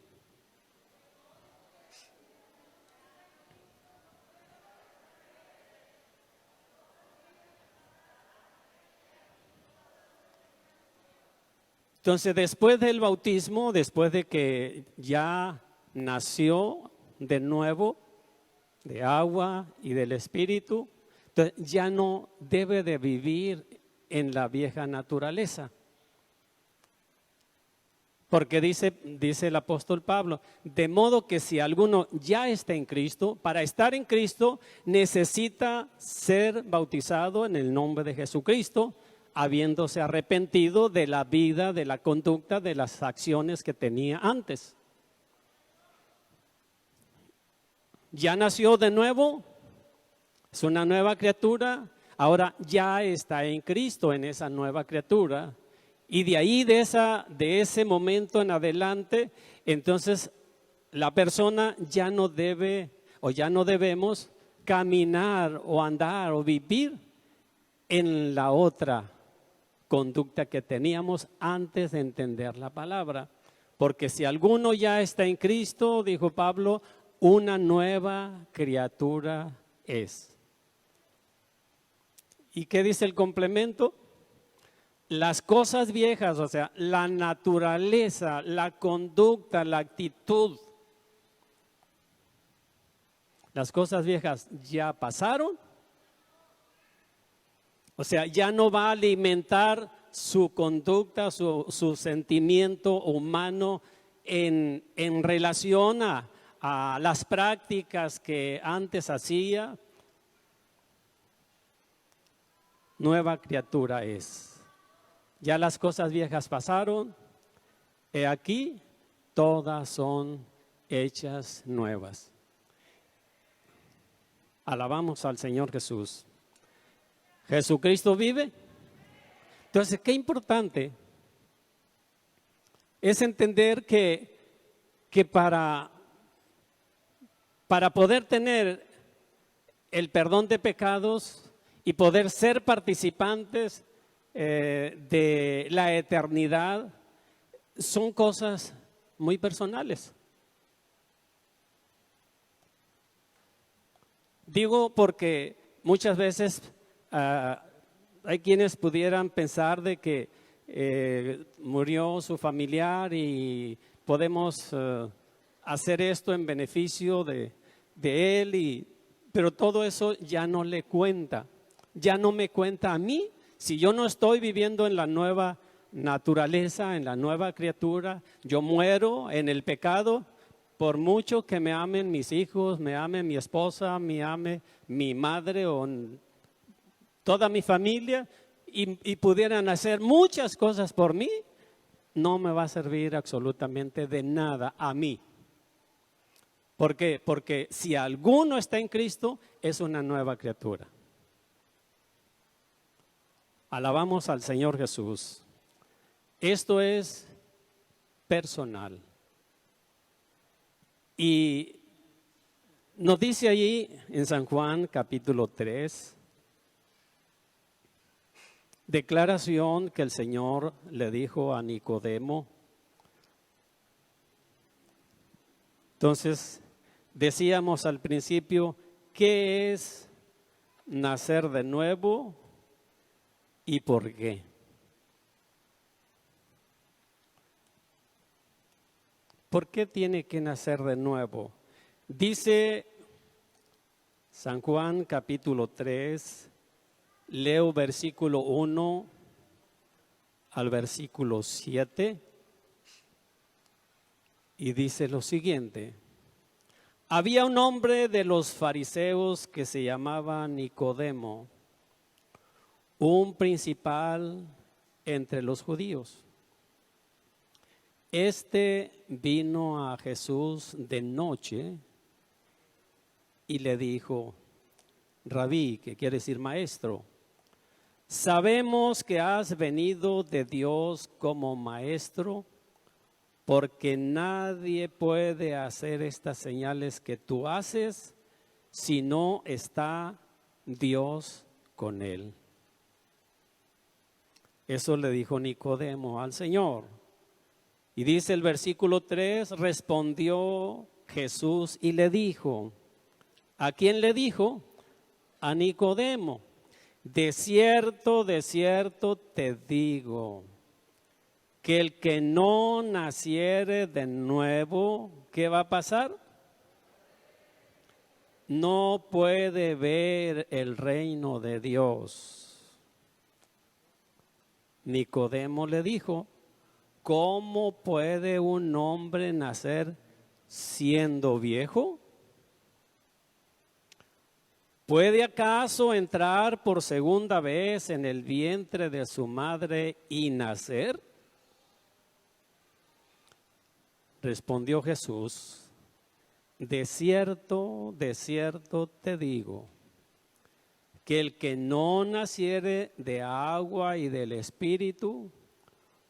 Entonces, después del bautismo, después de que ya nació de nuevo, de agua y del Espíritu, entonces ya no debe de vivir en la vieja naturaleza. Porque dice el apóstol Pablo, de modo que si alguno ya está en Cristo, para estar en Cristo necesita ser bautizado en el nombre de Jesucristo, habiéndose arrepentido de la vida, de la conducta, de las acciones que tenía antes. Ya nació de nuevo, es una nueva criatura, ahora ya está en Cristo, en esa nueva criatura. Y de ahí, de ese momento en adelante, entonces la persona ya no debe o ya no debemos caminar o andar o vivir en la otra conducta que teníamos antes de entender la palabra. Porque si alguno ya está en Cristo, dijo Pablo, una nueva criatura es. ¿Y qué dice el complemento? Las cosas viejas, o sea, la naturaleza, la conducta, la actitud, las cosas viejas ya pasaron. O sea, ya no va a alimentar su conducta, su sentimiento humano en relación a las prácticas que antes hacía. Nueva criatura es. Ya las cosas viejas pasaron, he aquí, todas son hechas nuevas. Alabamos al Señor Jesús. Jesucristo vive. Entonces, qué importante es entender que para poder tener el perdón de pecados y poder ser participantes de la eternidad, son cosas muy personales. Digo porque muchas veces hay quienes pudieran pensar de que murió su familiar y podemos hacer esto en beneficio de él, pero todo eso ya no le cuenta, ya no me cuenta a mí. Si yo no estoy viviendo en la nueva naturaleza, en la nueva criatura, yo muero en el pecado. Por mucho que me amen mis hijos, me ame mi esposa, me ame mi madre o toda mi familia y pudieran hacer muchas cosas por mí, no me va a servir absolutamente de nada a mí. ¿Por qué? Porque si alguno está en Cristo, es una nueva criatura. Alabamos al Señor Jesús. Esto es personal. Y nos dice allí en San Juan capítulo 3, declaración que el Señor le dijo a Nicodemo. Entonces, decíamos al principio, ¿qué es nacer de nuevo y por qué? ¿Por qué tiene que nacer de nuevo? Dice San Juan capítulo 3, leo versículo 1 al versículo 7 y dice lo siguiente. Había un hombre de los fariseos que se llamaba Nicodemo, un principal entre los judíos. Este vino a Jesús de noche y le dijo, Rabí, que quiere decir maestro, sabemos que has venido de Dios como maestro, porque nadie puede hacer estas señales que tú haces si no está Dios con él. Eso le dijo Nicodemo al Señor. Y dice el versículo 3, respondió Jesús y le dijo, ¿a quién le dijo? A Nicodemo, de cierto te digo, que el que no naciere de nuevo, ¿qué va a pasar? No puede ver el reino de Dios. Nicodemo le dijo, ¿cómo puede un hombre nacer siendo viejo? ¿Puede acaso entrar por segunda vez en el vientre de su madre y nacer? Respondió Jesús, de cierto te digo, que el que no naciere de agua y del Espíritu,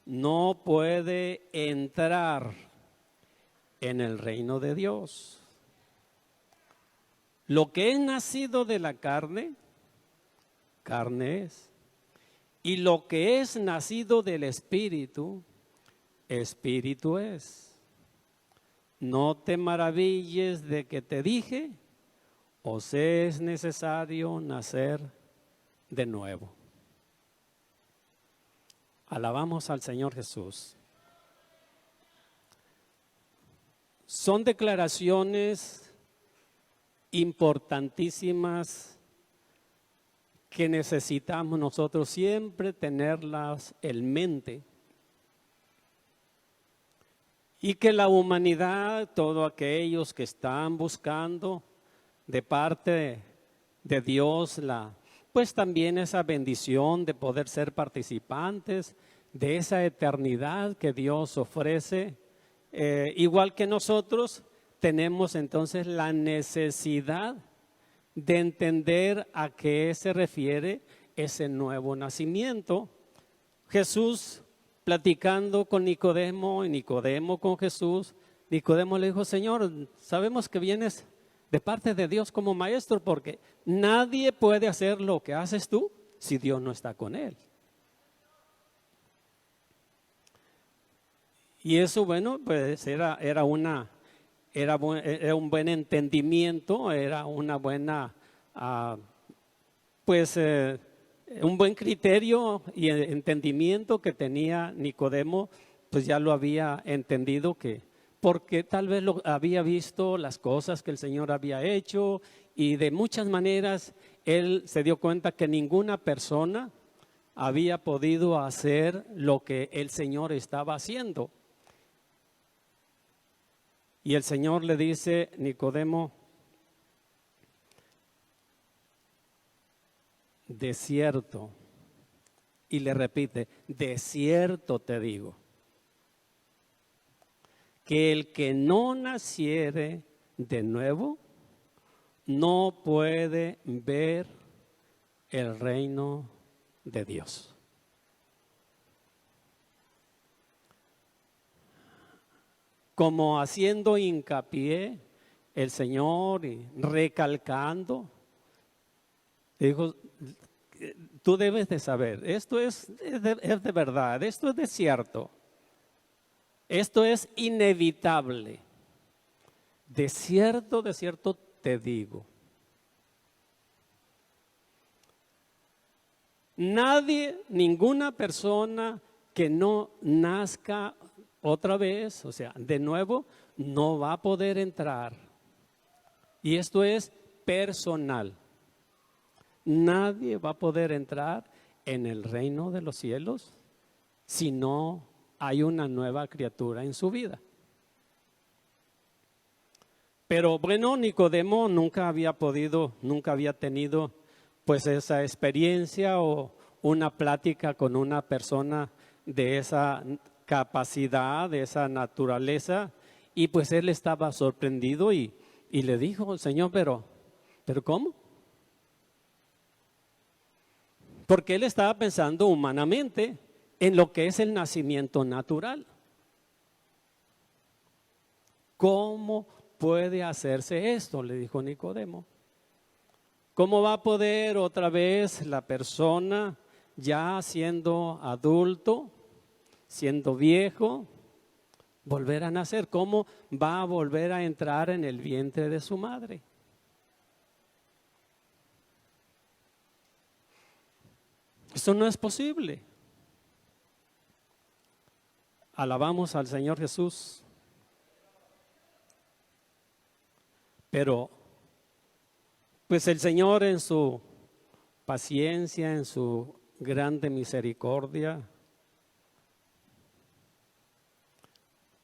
no puede entrar en el reino de Dios. Lo que es nacido de la carne, carne es. Y lo que es nacido del Espíritu, Espíritu es. No te maravilles de que te dije, os es necesario nacer de nuevo. Alabamos al Señor Jesús. Son declaraciones importantísimas que necesitamos nosotros siempre tenerlas en mente. Y que la humanidad, todos aquellos que están buscando de parte de Dios, pues también esa bendición de poder ser participantes de esa eternidad que Dios ofrece, igual que nosotros, tenemos entonces la necesidad de entender a qué se refiere ese nuevo nacimiento. Jesús platicando con Nicodemo y Nicodemo con Jesús, Nicodemo le dijo, Señor, sabemos que vienes de parte de Dios como maestro, porque nadie puede hacer lo que haces tú si Dios no está con él. Y eso, bueno, pues era un buen entendimiento, era una buena, un buen criterio y entendimiento que tenía Nicodemo, pues ya lo había entendido, porque tal vez lo había visto las cosas que el Señor había hecho, y de muchas maneras él se dio cuenta que ninguna persona había podido hacer lo que el Señor estaba haciendo. Y el Señor le dice, Nicodemo, de cierto, y le repite, de cierto te digo, que el que no naciere de nuevo, no puede ver el reino de Dios. Como haciendo hincapié el Señor y recalcando, dijo, tú debes de saber, esto es de verdad, esto es de cierto, esto es inevitable. De cierto te digo. Nadie, ninguna persona que no nazca otra vez, o sea, de nuevo, no va a poder entrar. Y esto es personal. Nadie va a poder entrar en el reino de los cielos si no hay una nueva criatura en su vida. Pero bueno, Nicodemo nunca había tenido pues esa experiencia o una plática con una persona de esa capacidad, de esa naturaleza, y pues él estaba sorprendido y le dijo, Señor, pero ¿cómo? Porque él estaba pensando humanamente en lo que es el nacimiento natural. ¿Cómo puede hacerse esto? Le dijo Nicodemo. ¿Cómo va a poder otra vez la persona ya siendo adulto, siendo viejo, volver a nacer? ¿Cómo va a volver a entrar en el vientre de su madre? Eso no es posible. Alabamos al Señor Jesús. Pero, pues el Señor en su paciencia, en su grande misericordia,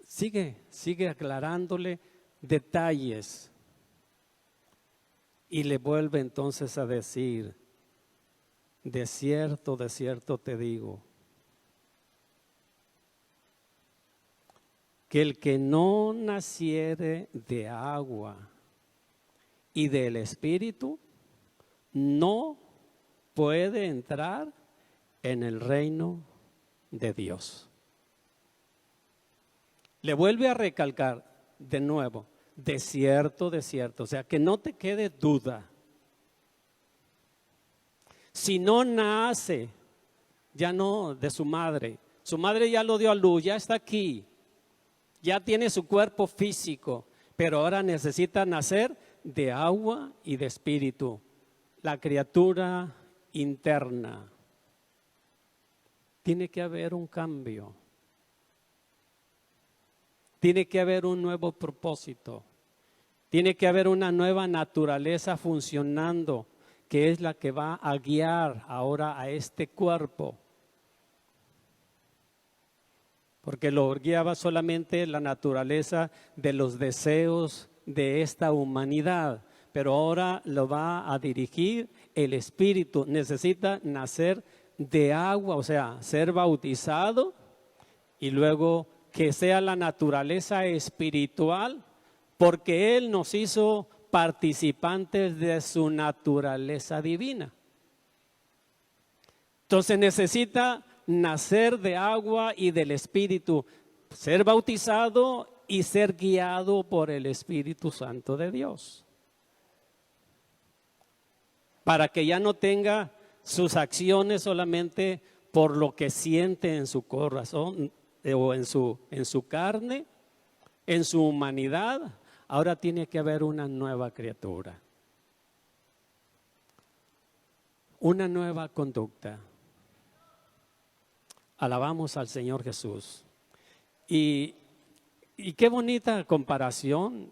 sigue aclarándole detalles y le vuelve entonces a decir, de cierto te digo, que el que no naciere de agua y del Espíritu no puede entrar en el reino de Dios. Le vuelve a recalcar de nuevo, de cierto, o sea, que no te quede duda. Si no nace, ya no de su madre ya lo dio a luz, ya está aquí, ya tiene su cuerpo físico, pero ahora necesita nacer de agua y de espíritu, la criatura interna. Tiene que haber un cambio. Tiene que haber un nuevo propósito. Tiene que haber una nueva naturaleza funcionando, que es la que va a guiar ahora a este cuerpo. Porque lo guiaba solamente la naturaleza de los deseos de esta humanidad, pero ahora lo va a dirigir el Espíritu. Necesita nacer de agua, o sea, ser bautizado y luego que sea la naturaleza espiritual, porque Él nos hizo participantes de su naturaleza divina. Entonces necesita nacer de agua y del Espíritu, ser bautizado y ser guiado por el Espíritu Santo de Dios, para que ya no tenga sus acciones solamente por lo que siente en su corazón o en su carne, en su humanidad. Ahora tiene que haber una nueva criatura, una nueva conducta. Alabamos al Señor Jesús. Y qué bonita comparación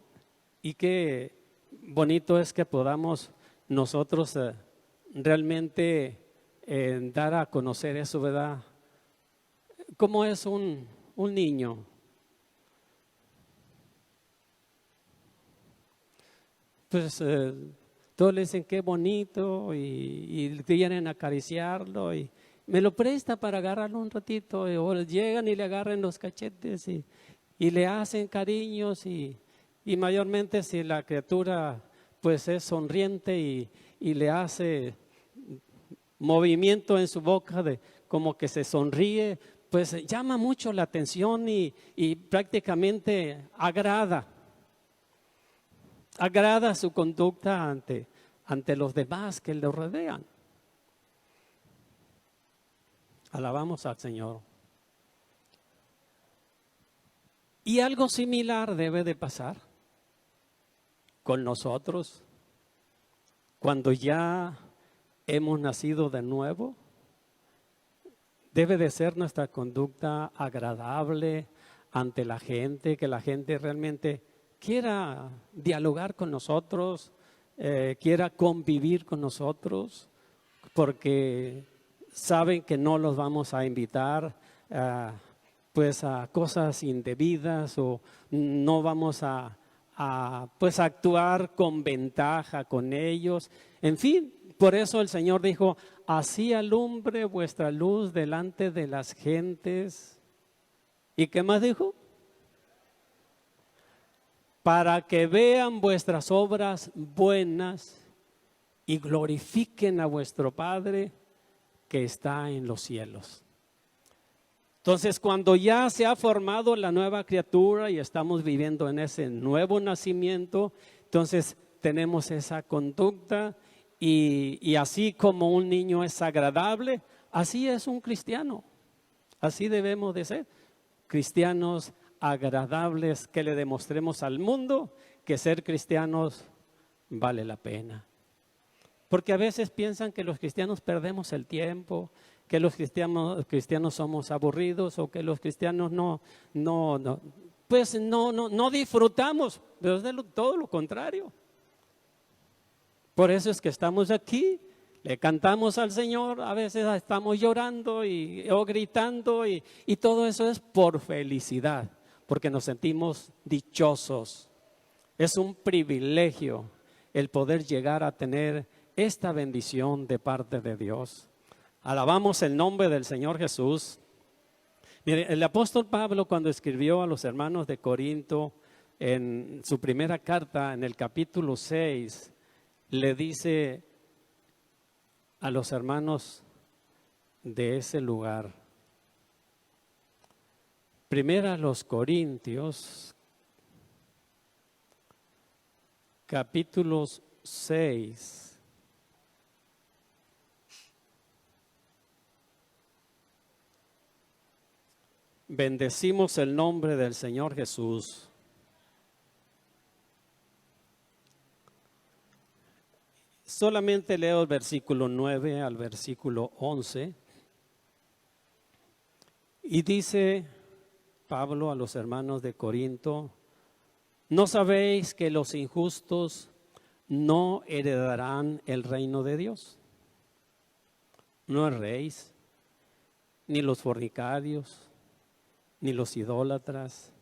y qué bonito es que podamos nosotros realmente dar a conocer eso, ¿verdad? ¿Cómo es un niño? Pues todos le dicen qué bonito y vienen a acariciarlo y me lo presta para agarrarlo un ratito, o llegan y le agarran los cachetes y le hacen cariños y mayormente si la criatura pues es sonriente y le hace movimiento en su boca de como que se sonríe, pues llama mucho la atención y prácticamente agrada su conducta ante los demás que lo rodean. Alabamos al Señor. Y algo similar debe de pasar con nosotros cuando ya hemos nacido de nuevo. Debe de ser nuestra conducta agradable ante la gente, que la gente realmente quiera dialogar con nosotros, quiera convivir con nosotros, porque saben que no los vamos a invitar pues a cosas indebidas o no vamos a pues actuar con ventaja con ellos. En fin, por eso el Señor dijo, así alumbre vuestra luz delante de las gentes. ¿Y qué más dijo? Para que vean vuestras obras buenas y glorifiquen a vuestro Padre que está en los cielos. Entonces, cuando ya se ha formado la nueva criatura y estamos viviendo en ese nuevo nacimiento, entonces tenemos esa conducta y así como un niño es agradable, así es un cristiano. Así debemos de ser, cristianos agradables, que le demostremos al mundo que ser cristianos vale la pena. Porque a veces piensan que los cristianos perdemos el tiempo, que los cristianos somos aburridos o que los cristianos no disfrutamos, pero es todo lo contrario. Por eso es que estamos aquí, le cantamos al Señor, a veces estamos llorando o gritando y todo eso es por felicidad, porque nos sentimos dichosos. Es un privilegio el poder llegar a tener esta bendición de parte de Dios. Alabamos el nombre del Señor Jesús. Mire, el apóstol Pablo, cuando escribió a los hermanos de Corinto en su primera carta, en el capítulo 6, le dice a los hermanos de ese lugar. Primera a los Corintios, capítulo 6. Bendecimos el nombre del Señor Jesús. Solamente leo el versículo 9 al versículo 11. Y dice Pablo a los hermanos de Corinto: ¿no sabéis que los injustos no heredarán el reino de Dios? No erréis, ni los fornicarios, ni los idólatras,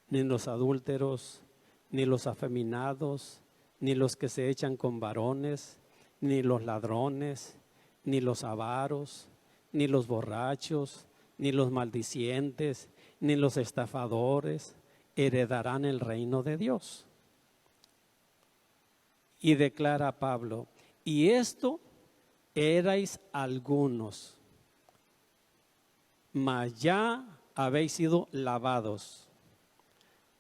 ni los adúlteros, ni los afeminados, ni los que se echan con varones, ni los ladrones, ni los avaros, ni los borrachos, ni los maldicientes, ni los estafadores heredarán el reino de Dios. Y declara Pablo: y esto erais algunos, mas ya habéis sido lavados,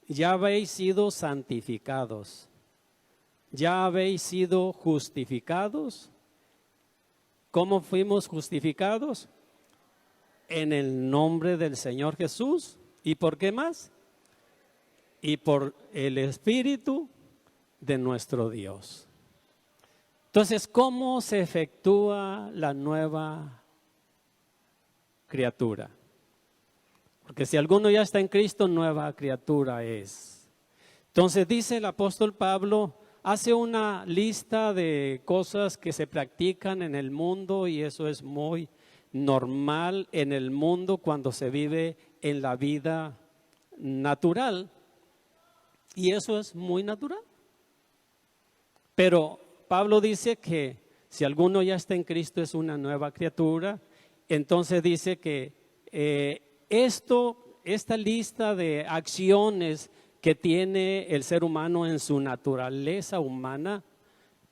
ya habéis sido santificados, ya habéis sido justificados. ¿Cómo fuimos justificados? En el nombre del Señor Jesús. ¿Y por qué más? Y por el Espíritu de nuestro Dios. Entonces, ¿cómo se efectúa la nueva criatura? Porque si alguno ya está en Cristo, nueva criatura es. Entonces dice el apóstol Pablo, hace una lista de cosas que se practican en el mundo, y eso es muy normal en el mundo cuando se vive en la vida natural. Y eso es muy natural. Pero Pablo dice que si alguno ya está en Cristo es una nueva criatura. Entonces dice que esta lista de acciones que tiene el ser humano en su naturaleza humana,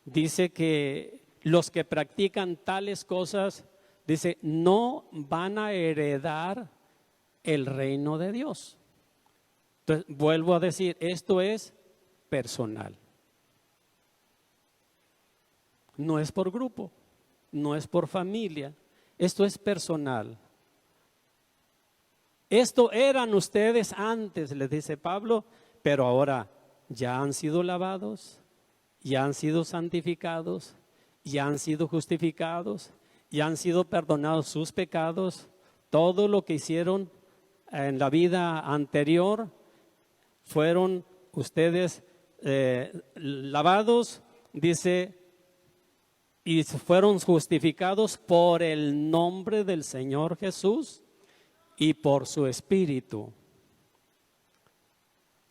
dice que los que practican tales cosas, dice, no van a heredar el reino de Dios. Entonces, vuelvo a decir, esto es personal. No es por grupo, no es por familia, esto es personal. Esto eran ustedes antes, les dice Pablo, pero ahora ya han sido lavados, ya han sido santificados, ya han sido justificados, ya han sido perdonados sus pecados. Todo lo que hicieron en la vida anterior fueron ustedes lavados, dice, y fueron justificados por el nombre del Señor Jesús y por su Espíritu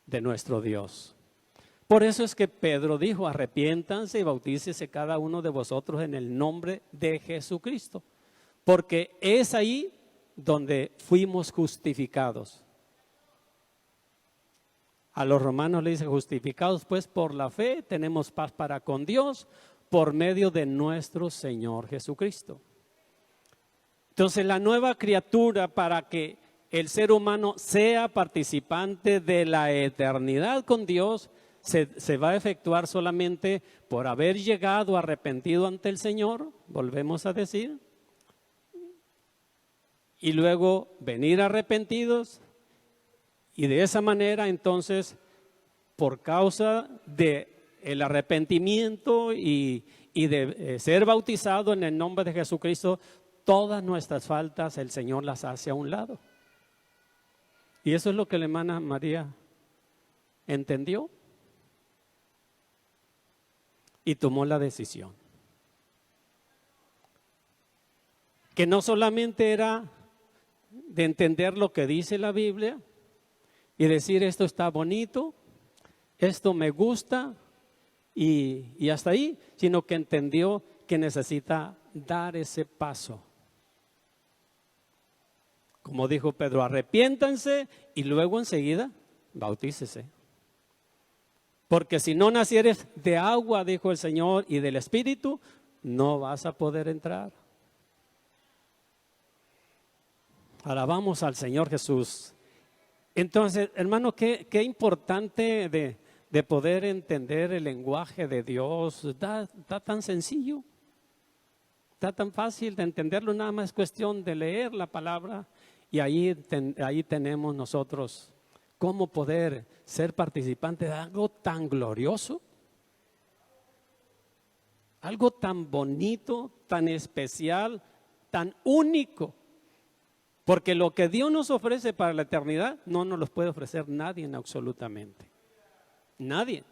de nuestro Dios. Por eso es que Pedro dijo: arrepiéntanse y bautícese cada uno de vosotros en el nombre de Jesucristo, porque es ahí donde fuimos justificados. A los romanos le dice: justificados pues por la fe, tenemos paz para con Dios por medio de nuestro Señor Jesucristo. Entonces, la nueva criatura, para que el ser humano sea participante de la eternidad con Dios, se va a efectuar solamente por haber llegado arrepentido ante el Señor, volvemos a decir, y luego venir arrepentidos, y de esa manera entonces, por causa de el arrepentimiento y de ser bautizado en el nombre de Jesucristo, todas nuestras faltas el Señor las hace a un lado. Y eso es lo que la hermana María entendió y tomó la decisión. Que no solamente era de entender lo que dice la Biblia y decir esto está bonito, esto me gusta y hasta ahí, sino que entendió que necesita dar ese paso. Como dijo Pedro, arrepiéntanse y luego enseguida bautícese. Porque si no nacieres de agua, dijo el Señor, y del Espíritu, no vas a poder entrar. Alabamos al Señor Jesús. Entonces, hermano, qué importante de poder entender el lenguaje de Dios. Está tan sencillo, está tan fácil de entenderlo, nada más es cuestión de leer la palabra y ahí tenemos nosotros cómo poder ser participantes de algo tan glorioso, algo tan bonito, tan especial, tan único. Porque lo que Dios nos ofrece para la eternidad no nos lo puede ofrecer nadie absolutamente. Nadie.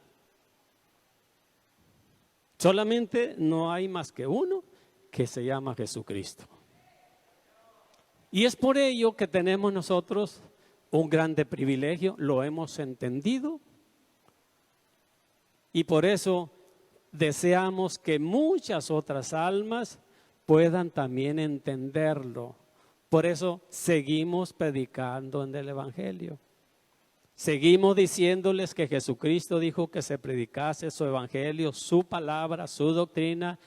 Solamente no hay más que uno que se llama Jesucristo. Y es por ello que tenemos nosotros un grande privilegio, lo hemos entendido. Y por eso deseamos que muchas otras almas puedan también entenderlo. Por eso seguimos predicando en el Evangelio. Seguimos diciéndoles que Jesucristo dijo que se predicase su Evangelio, su palabra, su doctrina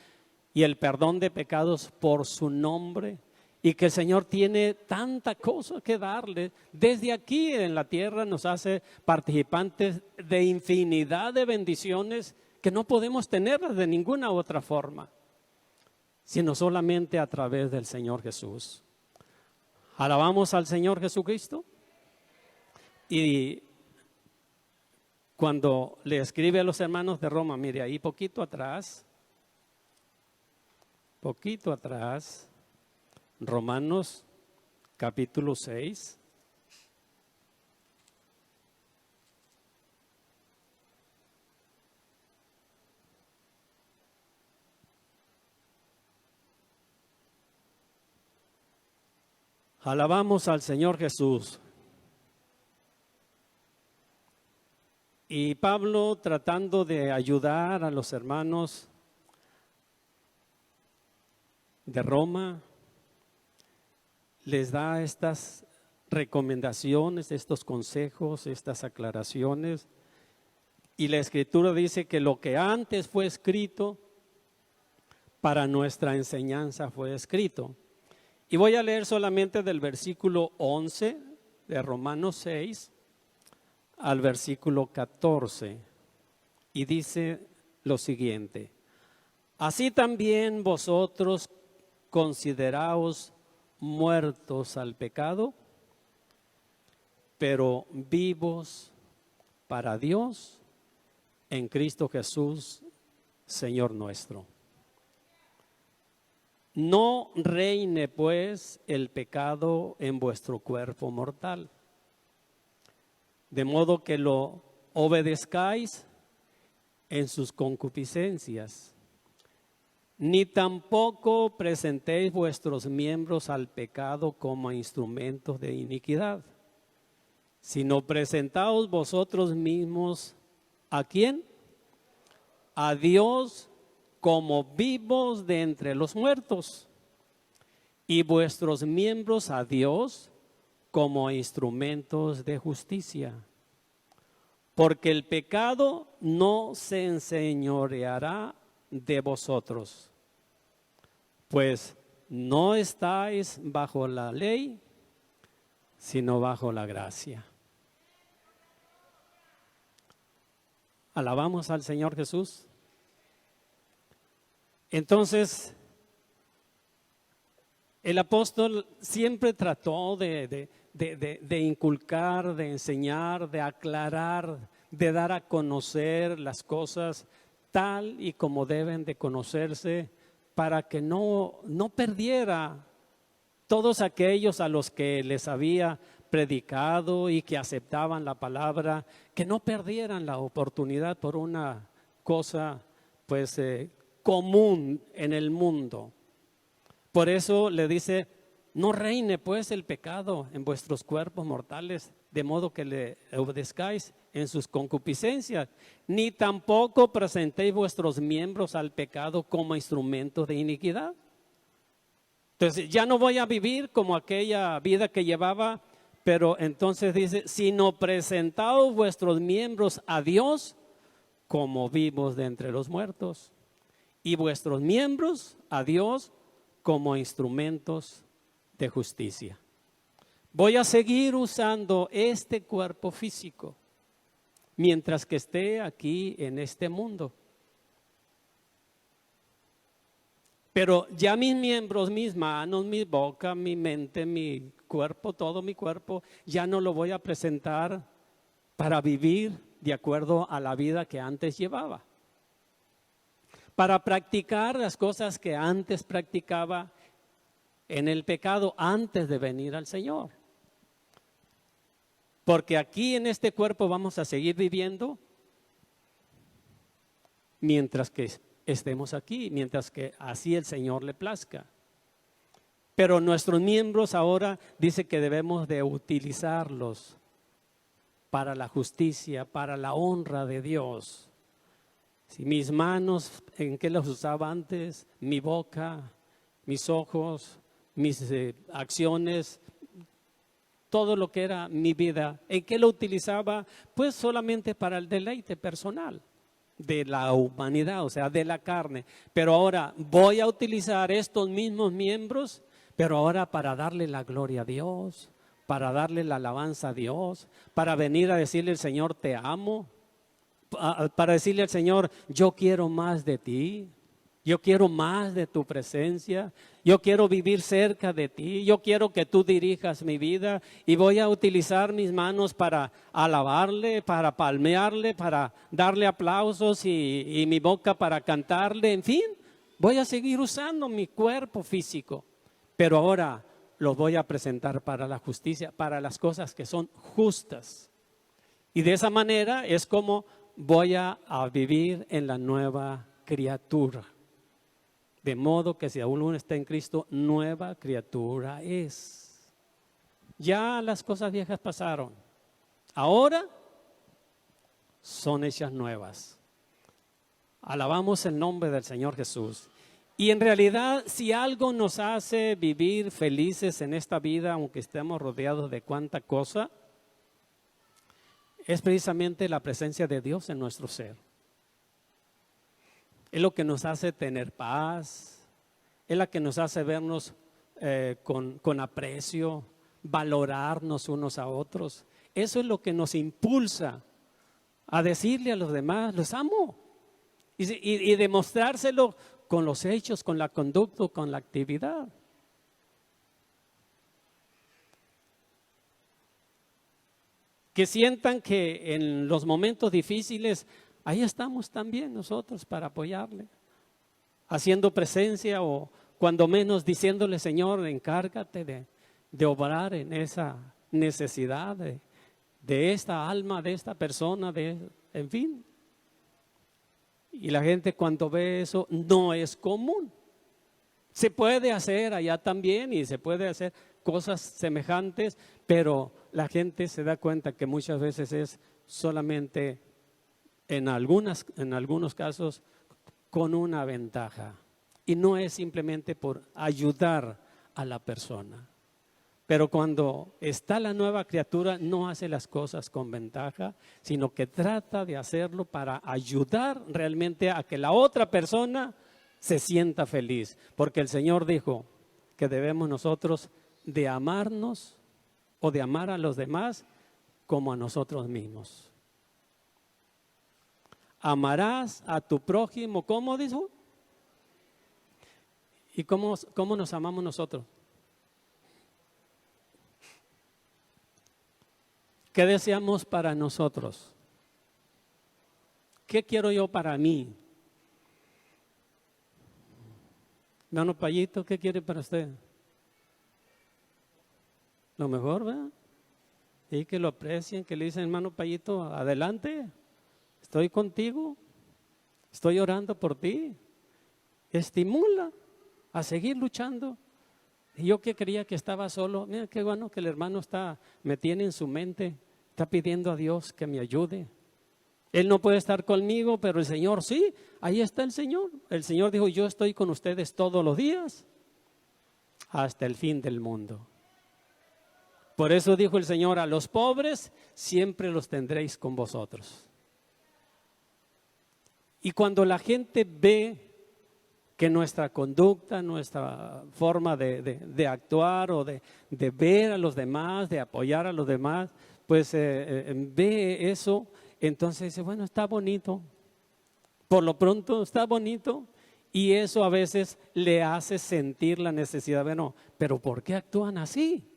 y el perdón de pecados por su nombre. Y que el Señor tiene tanta cosa que darle. Desde aquí en la tierra nos hace participantes de infinidad de bendiciones que no podemos tenerlas de ninguna otra forma, sino solamente a través del Señor Jesús. Alabamos al Señor Jesucristo. Y cuando le escribe a los hermanos de Roma, mire ahí poquito atrás, Romanos capítulo 6. Alabamos al Señor Jesús. Y Pablo, tratando de ayudar a los hermanos de Roma, les da estas recomendaciones, estos consejos, estas aclaraciones. Y la Escritura dice que lo que antes fue escrito, para nuestra enseñanza fue escrito. Y voy a leer solamente del versículo 11 de Romanos 6 al versículo 14. Y dice lo siguiente: así también vosotros consideraos muertos al pecado, pero vivos para Dios en Cristo Jesús, Señor nuestro. No reine pues el pecado en vuestro cuerpo mortal, de modo que lo obedezcáis en sus concupiscencias, ni tampoco presentéis vuestros miembros al pecado como instrumentos de iniquidad, sino presentaos vosotros mismos ¿a quién? A Dios como vivos de entre los muertos, y vuestros miembros a Dios como instrumentos de justicia. Porque el pecado no se enseñoreará de vosotros, pues no estáis bajo la ley, sino bajo la gracia. Alabamos al Señor Jesús. Entonces, el apóstol siempre trató de inculcar, de enseñar, de aclarar, de dar a conocer las cosas tal y como deben de conocerse, para que no perdiera todos aquellos a los que les había predicado y que aceptaban la palabra, que no perdieran la oportunidad por una cosa pues común en el mundo. Por eso le dice, no reine pues el pecado en vuestros cuerpos mortales, de modo que le obedezcáis en sus concupiscencias, ni tampoco presentéis vuestros miembros al pecado como instrumentos de iniquidad. Entonces ya no voy a vivir como aquella vida que llevaba, pero entonces dice, sino presentaos vuestros miembros a Dios como vivos de entre los muertos, y vuestros miembros a Dios como instrumentos de justicia. Voy a seguir usando este cuerpo físico mientras que esté aquí en este mundo. Pero ya mis miembros, mis manos, mi boca, mi mente, mi cuerpo, todo mi cuerpo, ya no lo voy a presentar para vivir de acuerdo a la vida que antes llevaba. Para practicar las cosas que antes practicaba en el pecado antes de venir al Señor. Porque aquí en este cuerpo vamos a seguir viviendo mientras que estemos aquí, mientras que así el Señor le plazca. Pero nuestros miembros ahora dice que debemos de utilizarlos para la justicia, para la honra de Dios. Si mis manos, ¿en qué las usaba antes? Mi boca, mis ojos, mis acciones, todo lo que era mi vida, ¿en qué lo utilizaba? Pues solamente para el deleite personal de la humanidad, o sea, de la carne. Pero ahora voy a utilizar estos mismos miembros, pero ahora para darle la gloria a Dios, para darle la alabanza a Dios, para venir a decirle al Señor, te amo, para decirle al Señor, yo quiero más de ti. Yo quiero más de tu presencia, yo quiero vivir cerca de ti, yo quiero que tú dirijas mi vida y voy a utilizar mis manos para alabarle, para palmearle, para darle aplausos y mi boca para cantarle, en fin, voy a seguir usando mi cuerpo físico, pero ahora los voy a presentar para la justicia, para las cosas que son justas. Y de esa manera es como voy a vivir en la nueva criatura. De modo que si aún uno está en Cristo, nueva criatura es. Ya las cosas viejas pasaron. Ahora son hechas nuevas. Alabamos el nombre del Señor Jesús. Y en realidad, si algo nos hace vivir felices en esta vida, aunque estemos rodeados de cuánta cosa, es precisamente la presencia de Dios en nuestro ser. Es lo que nos hace tener paz, es la que nos hace vernos con aprecio, valorarnos unos a otros. Eso es lo que nos impulsa a decirle a los demás, los amo. Y demostrárselo con los hechos, con la conducta, con la actividad. Que sientan que en los momentos difíciles, ahí estamos también nosotros para apoyarle, haciendo presencia o cuando menos diciéndole, Señor, encárgate de obrar en esa necesidad de esta alma, de esta persona, en fin. Y la gente cuando ve eso no es común. Se puede hacer allá también y se puede hacer cosas semejantes, pero la gente se da cuenta que muchas veces es solamente en algunos casos con una ventaja y no es simplemente por ayudar a la persona. Pero cuando está la nueva criatura no hace las cosas con ventaja, sino que trata de hacerlo para ayudar realmente a que la otra persona se sienta feliz. Porque el Señor dijo que debemos nosotros de amarnos o de amar a los demás como a nosotros mismos. Amarás a tu prójimo, ¿cómo dijo? ¿Y cómo nos amamos nosotros? ¿Qué deseamos para nosotros? ¿Qué quiero yo para mí? Hermano Payito, ¿qué quiere para usted? Lo mejor, ¿verdad? Y que lo aprecien, que le dicen, hermano Payito, adelante, estoy contigo, estoy orando por ti. Estimula a seguir luchando. Y yo que creía que estaba solo, mira qué bueno que el hermano me tiene en su mente, está pidiendo a Dios que me ayude. Él no puede estar conmigo, pero el Señor sí, ahí está el Señor. El Señor dijo, yo estoy con ustedes todos los días hasta el fin del mundo. Por eso dijo el Señor, a los pobres siempre los tendréis con vosotros. Y cuando la gente ve que nuestra conducta, nuestra forma de actuar o de ver a los demás, de apoyar a los demás, pues ve eso, entonces dice, bueno, está bonito, por lo pronto está bonito, y eso a veces le hace sentir la necesidad, bueno, pero ¿por qué actúan así?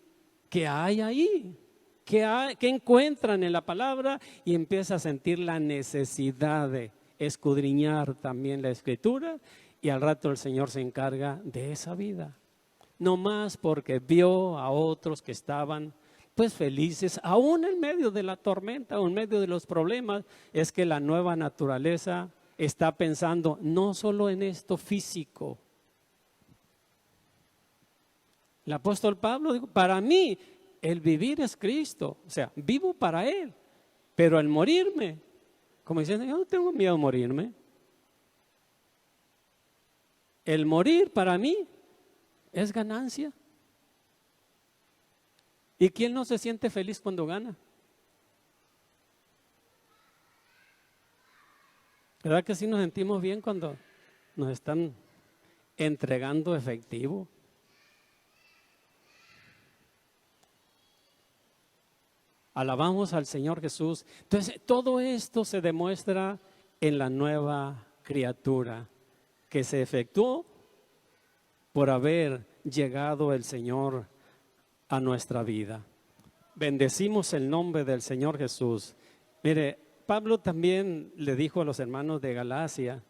¿Qué hay ahí? ¿Qué encuentran en la palabra? Y empieza a sentir la necesidad de escudriñar también la Escritura, y al rato el Señor se encarga de esa vida. No más porque vio a otros que estaban pues felices, aún en medio de la tormenta, aún en medio de los problemas, es que la nueva naturaleza está pensando no solo en esto físico. El apóstol Pablo dijo, para mí el vivir es Cristo, o sea, vivo para Él, pero el morirme, como diciendo, yo no tengo miedo a morirme. El morir para mí es ganancia. ¿Y quién no se siente feliz cuando gana? ¿Verdad que sí nos sentimos bien cuando nos están entregando efectivo? Alabamos al Señor Jesús. Entonces, todo esto se demuestra en la nueva criatura que se efectuó por haber llegado el Señor a nuestra vida. Bendecimos el nombre del Señor Jesús. Mire, Pablo también le dijo a los hermanos de Galacia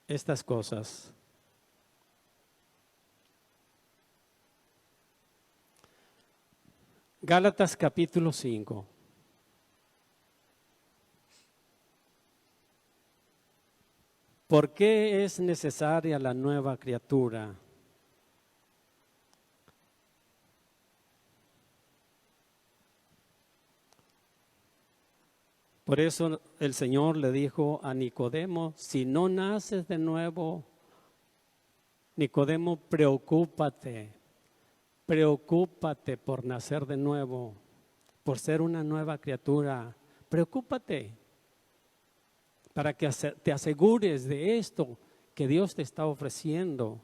estas cosas. Gálatas capítulo 5. ¿Por qué es necesaria la nueva criatura? Por eso el Señor le dijo a Nicodemo, si no naces de nuevo, Nicodemo, preocúpate por nacer de nuevo, por ser una nueva criatura. Preocúpate para que te asegures de esto que Dios te está ofreciendo.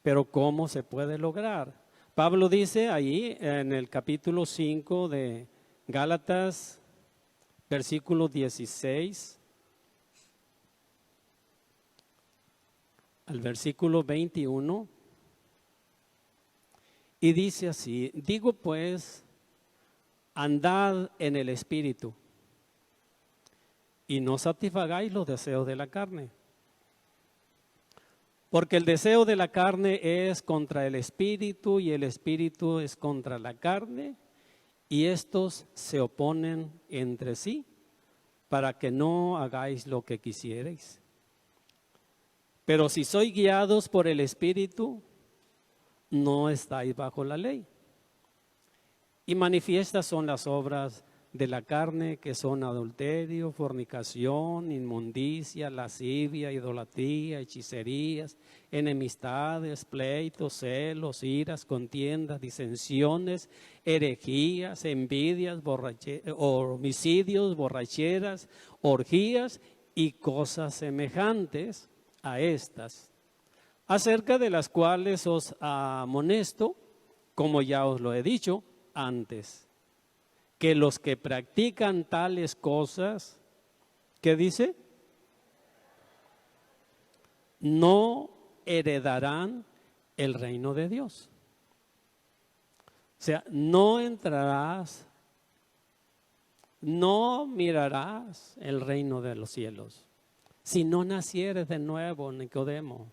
Pero ¿cómo se puede lograr? Pablo dice ahí en el capítulo 5 de Gálatas, versículo 16 al versículo 21, y dice así, digo pues, andad en el Espíritu, y no satisfagáis los deseos de la carne. Porque el deseo de la carne es contra el Espíritu, y el Espíritu es contra la carne, y estos se oponen entre sí, para que no hagáis lo que quisierais. Pero si sois guiados por el Espíritu, no estáis bajo la ley. Y manifiestas son las obras de la carne, que son adulterio, fornicación, inmundicia, lascivia, idolatría, hechicerías, enemistades, pleitos, celos, iras, contiendas, disensiones, herejías, envidias, homicidios, borracheras, orgías y cosas semejantes a estas, acerca de las cuales os amonesto, como ya os lo he dicho antes, que los que practican tales cosas, ¿qué dice? No heredarán el reino de Dios. O sea, no entrarás, no mirarás el reino de los cielos si no nacieres de nuevo, Nicodemo.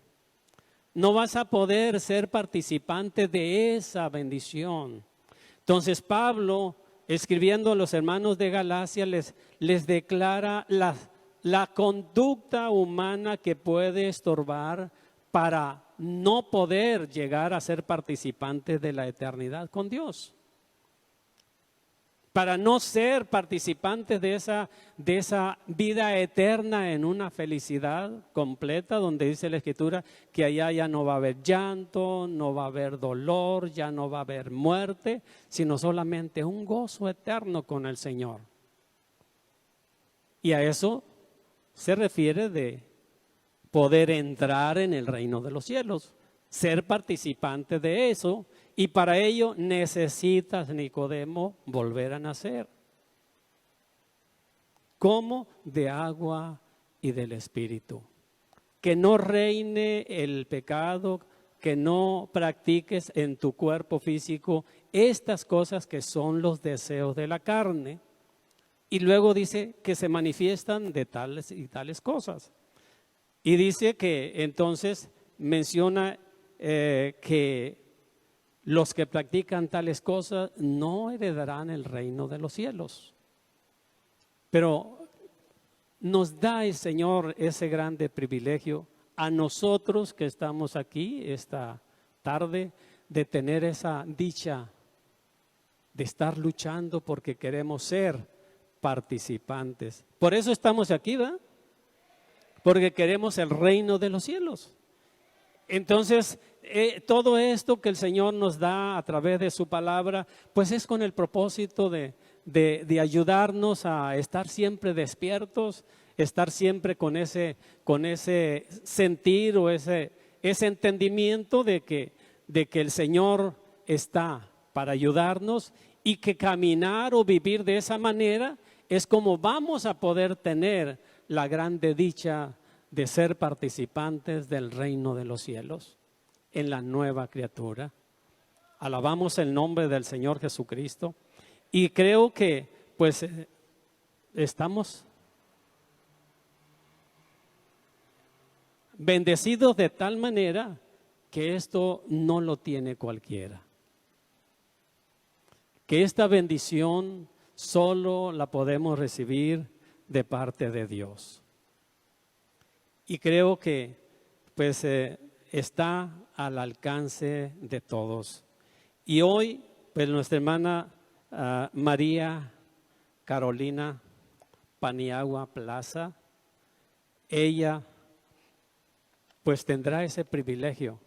no vas a poder ser participante de esa bendición. Entonces Pablo, escribiendo a los hermanos de Galacia, les declara la conducta humana que puede estorbar para no poder llegar a ser participante de la eternidad con Dios. Para no ser participantes de esa vida eterna en una felicidad completa, donde dice la Escritura que allá ya no va a haber llanto, no va a haber dolor, ya no va a haber muerte, sino solamente un gozo eterno con el Señor. Y a eso se refiere de poder entrar en el reino de los cielos, ser participante de eso. Y para ello necesitas, Nicodemo, volver a nacer. ¿Cómo? De agua y del Espíritu. Que no reine el pecado, que no practiques en tu cuerpo físico estas cosas que son los deseos de la carne. Y luego dice que se manifiestan de tales y tales cosas. Y dice que entonces menciona que los que practican tales cosas no heredarán el reino de los cielos. Pero nos da el Señor ese grande privilegio a nosotros que estamos aquí esta tarde de tener esa dicha de estar luchando porque queremos ser participantes. Por eso estamos aquí, ¿verdad? Porque queremos el reino de los cielos. Entonces, todo esto que el Señor nos da a través de su palabra, pues es con el propósito de ayudarnos a estar siempre despiertos, estar siempre con ese sentir o ese entendimiento de que el Señor está para ayudarnos y que caminar o vivir de esa manera es como vamos a poder tener la grande dicha de ser participantes del reino de los cielos en la nueva criatura. Alabamos el nombre del Señor Jesucristo y creo que pues estamos bendecidos de tal manera que esto no lo tiene cualquiera. Que esta bendición solo la podemos recibir de parte de Dios. Y creo que pues está al alcance de todos. Y hoy pues nuestra hermana María Carolina Paniagua Plaza, ella pues tendrá ese privilegio.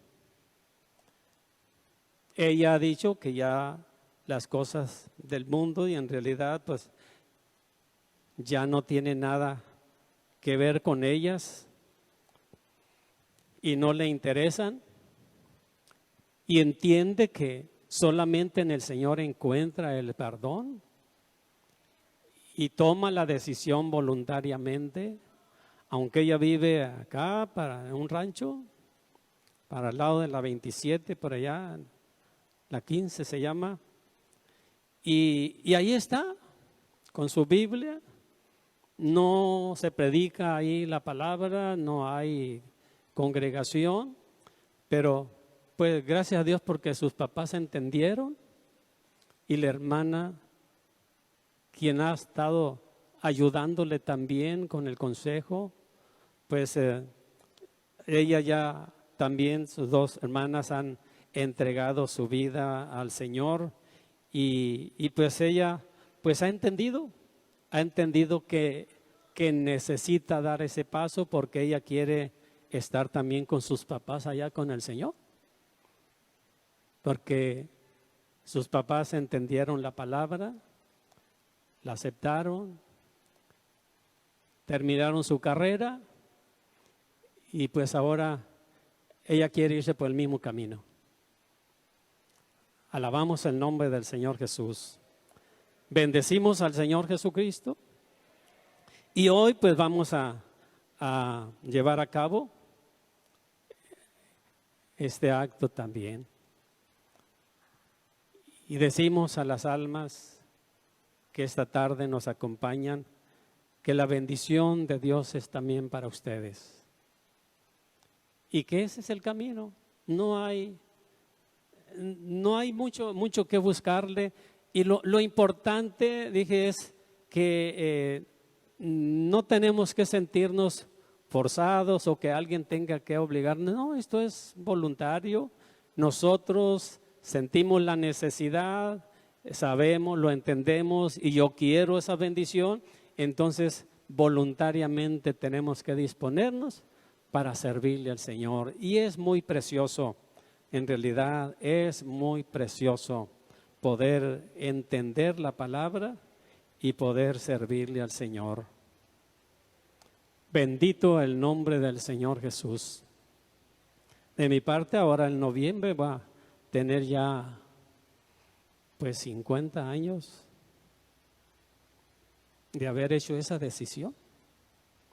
Ella ha dicho que ya las cosas del mundo y en realidad pues ya no tiene nada que ver con ellas y no le interesan, y entiende que solamente en el Señor encuentra el perdón y toma la decisión voluntariamente, aunque ella vive acá para un rancho, para el lado de la 27, por allá, la 15 se llama, y ahí está, con su Biblia. No se predica ahí la palabra, no hay congregación, pero pues gracias a Dios porque sus papás entendieron y la hermana, quien ha estado ayudándole también con el consejo, pues ella ya también, sus dos hermanas han entregado su vida al Señor y pues ella pues ha entendido que necesita dar ese paso porque ella quiere estar también con sus papás allá con el Señor. Porque sus papás entendieron la palabra, la aceptaron, terminaron su carrera y pues ahora ella quiere irse por el mismo camino. Alabamos el nombre del Señor Jesús. Bendecimos al Señor Jesucristo y hoy pues vamos a llevar a cabo este acto también. Y decimos a las almas que esta tarde nos acompañan que la bendición de Dios es también para ustedes y que ese es el camino. no hay mucho que buscarle. Y lo importante, dije, es que no tenemos que sentirnos forzados o que alguien tenga que obligarnos. No, esto es voluntario. Nosotros sentimos la necesidad, sabemos, lo entendemos y yo quiero esa bendición. Entonces, voluntariamente tenemos que disponernos para servirle al Señor. Y es muy precioso, en realidad es muy precioso poder entender la palabra y poder servirle al Señor. Bendito el nombre del Señor Jesús. De mi parte, ahora en noviembre va a tener ya pues 50 años de haber hecho esa decisión.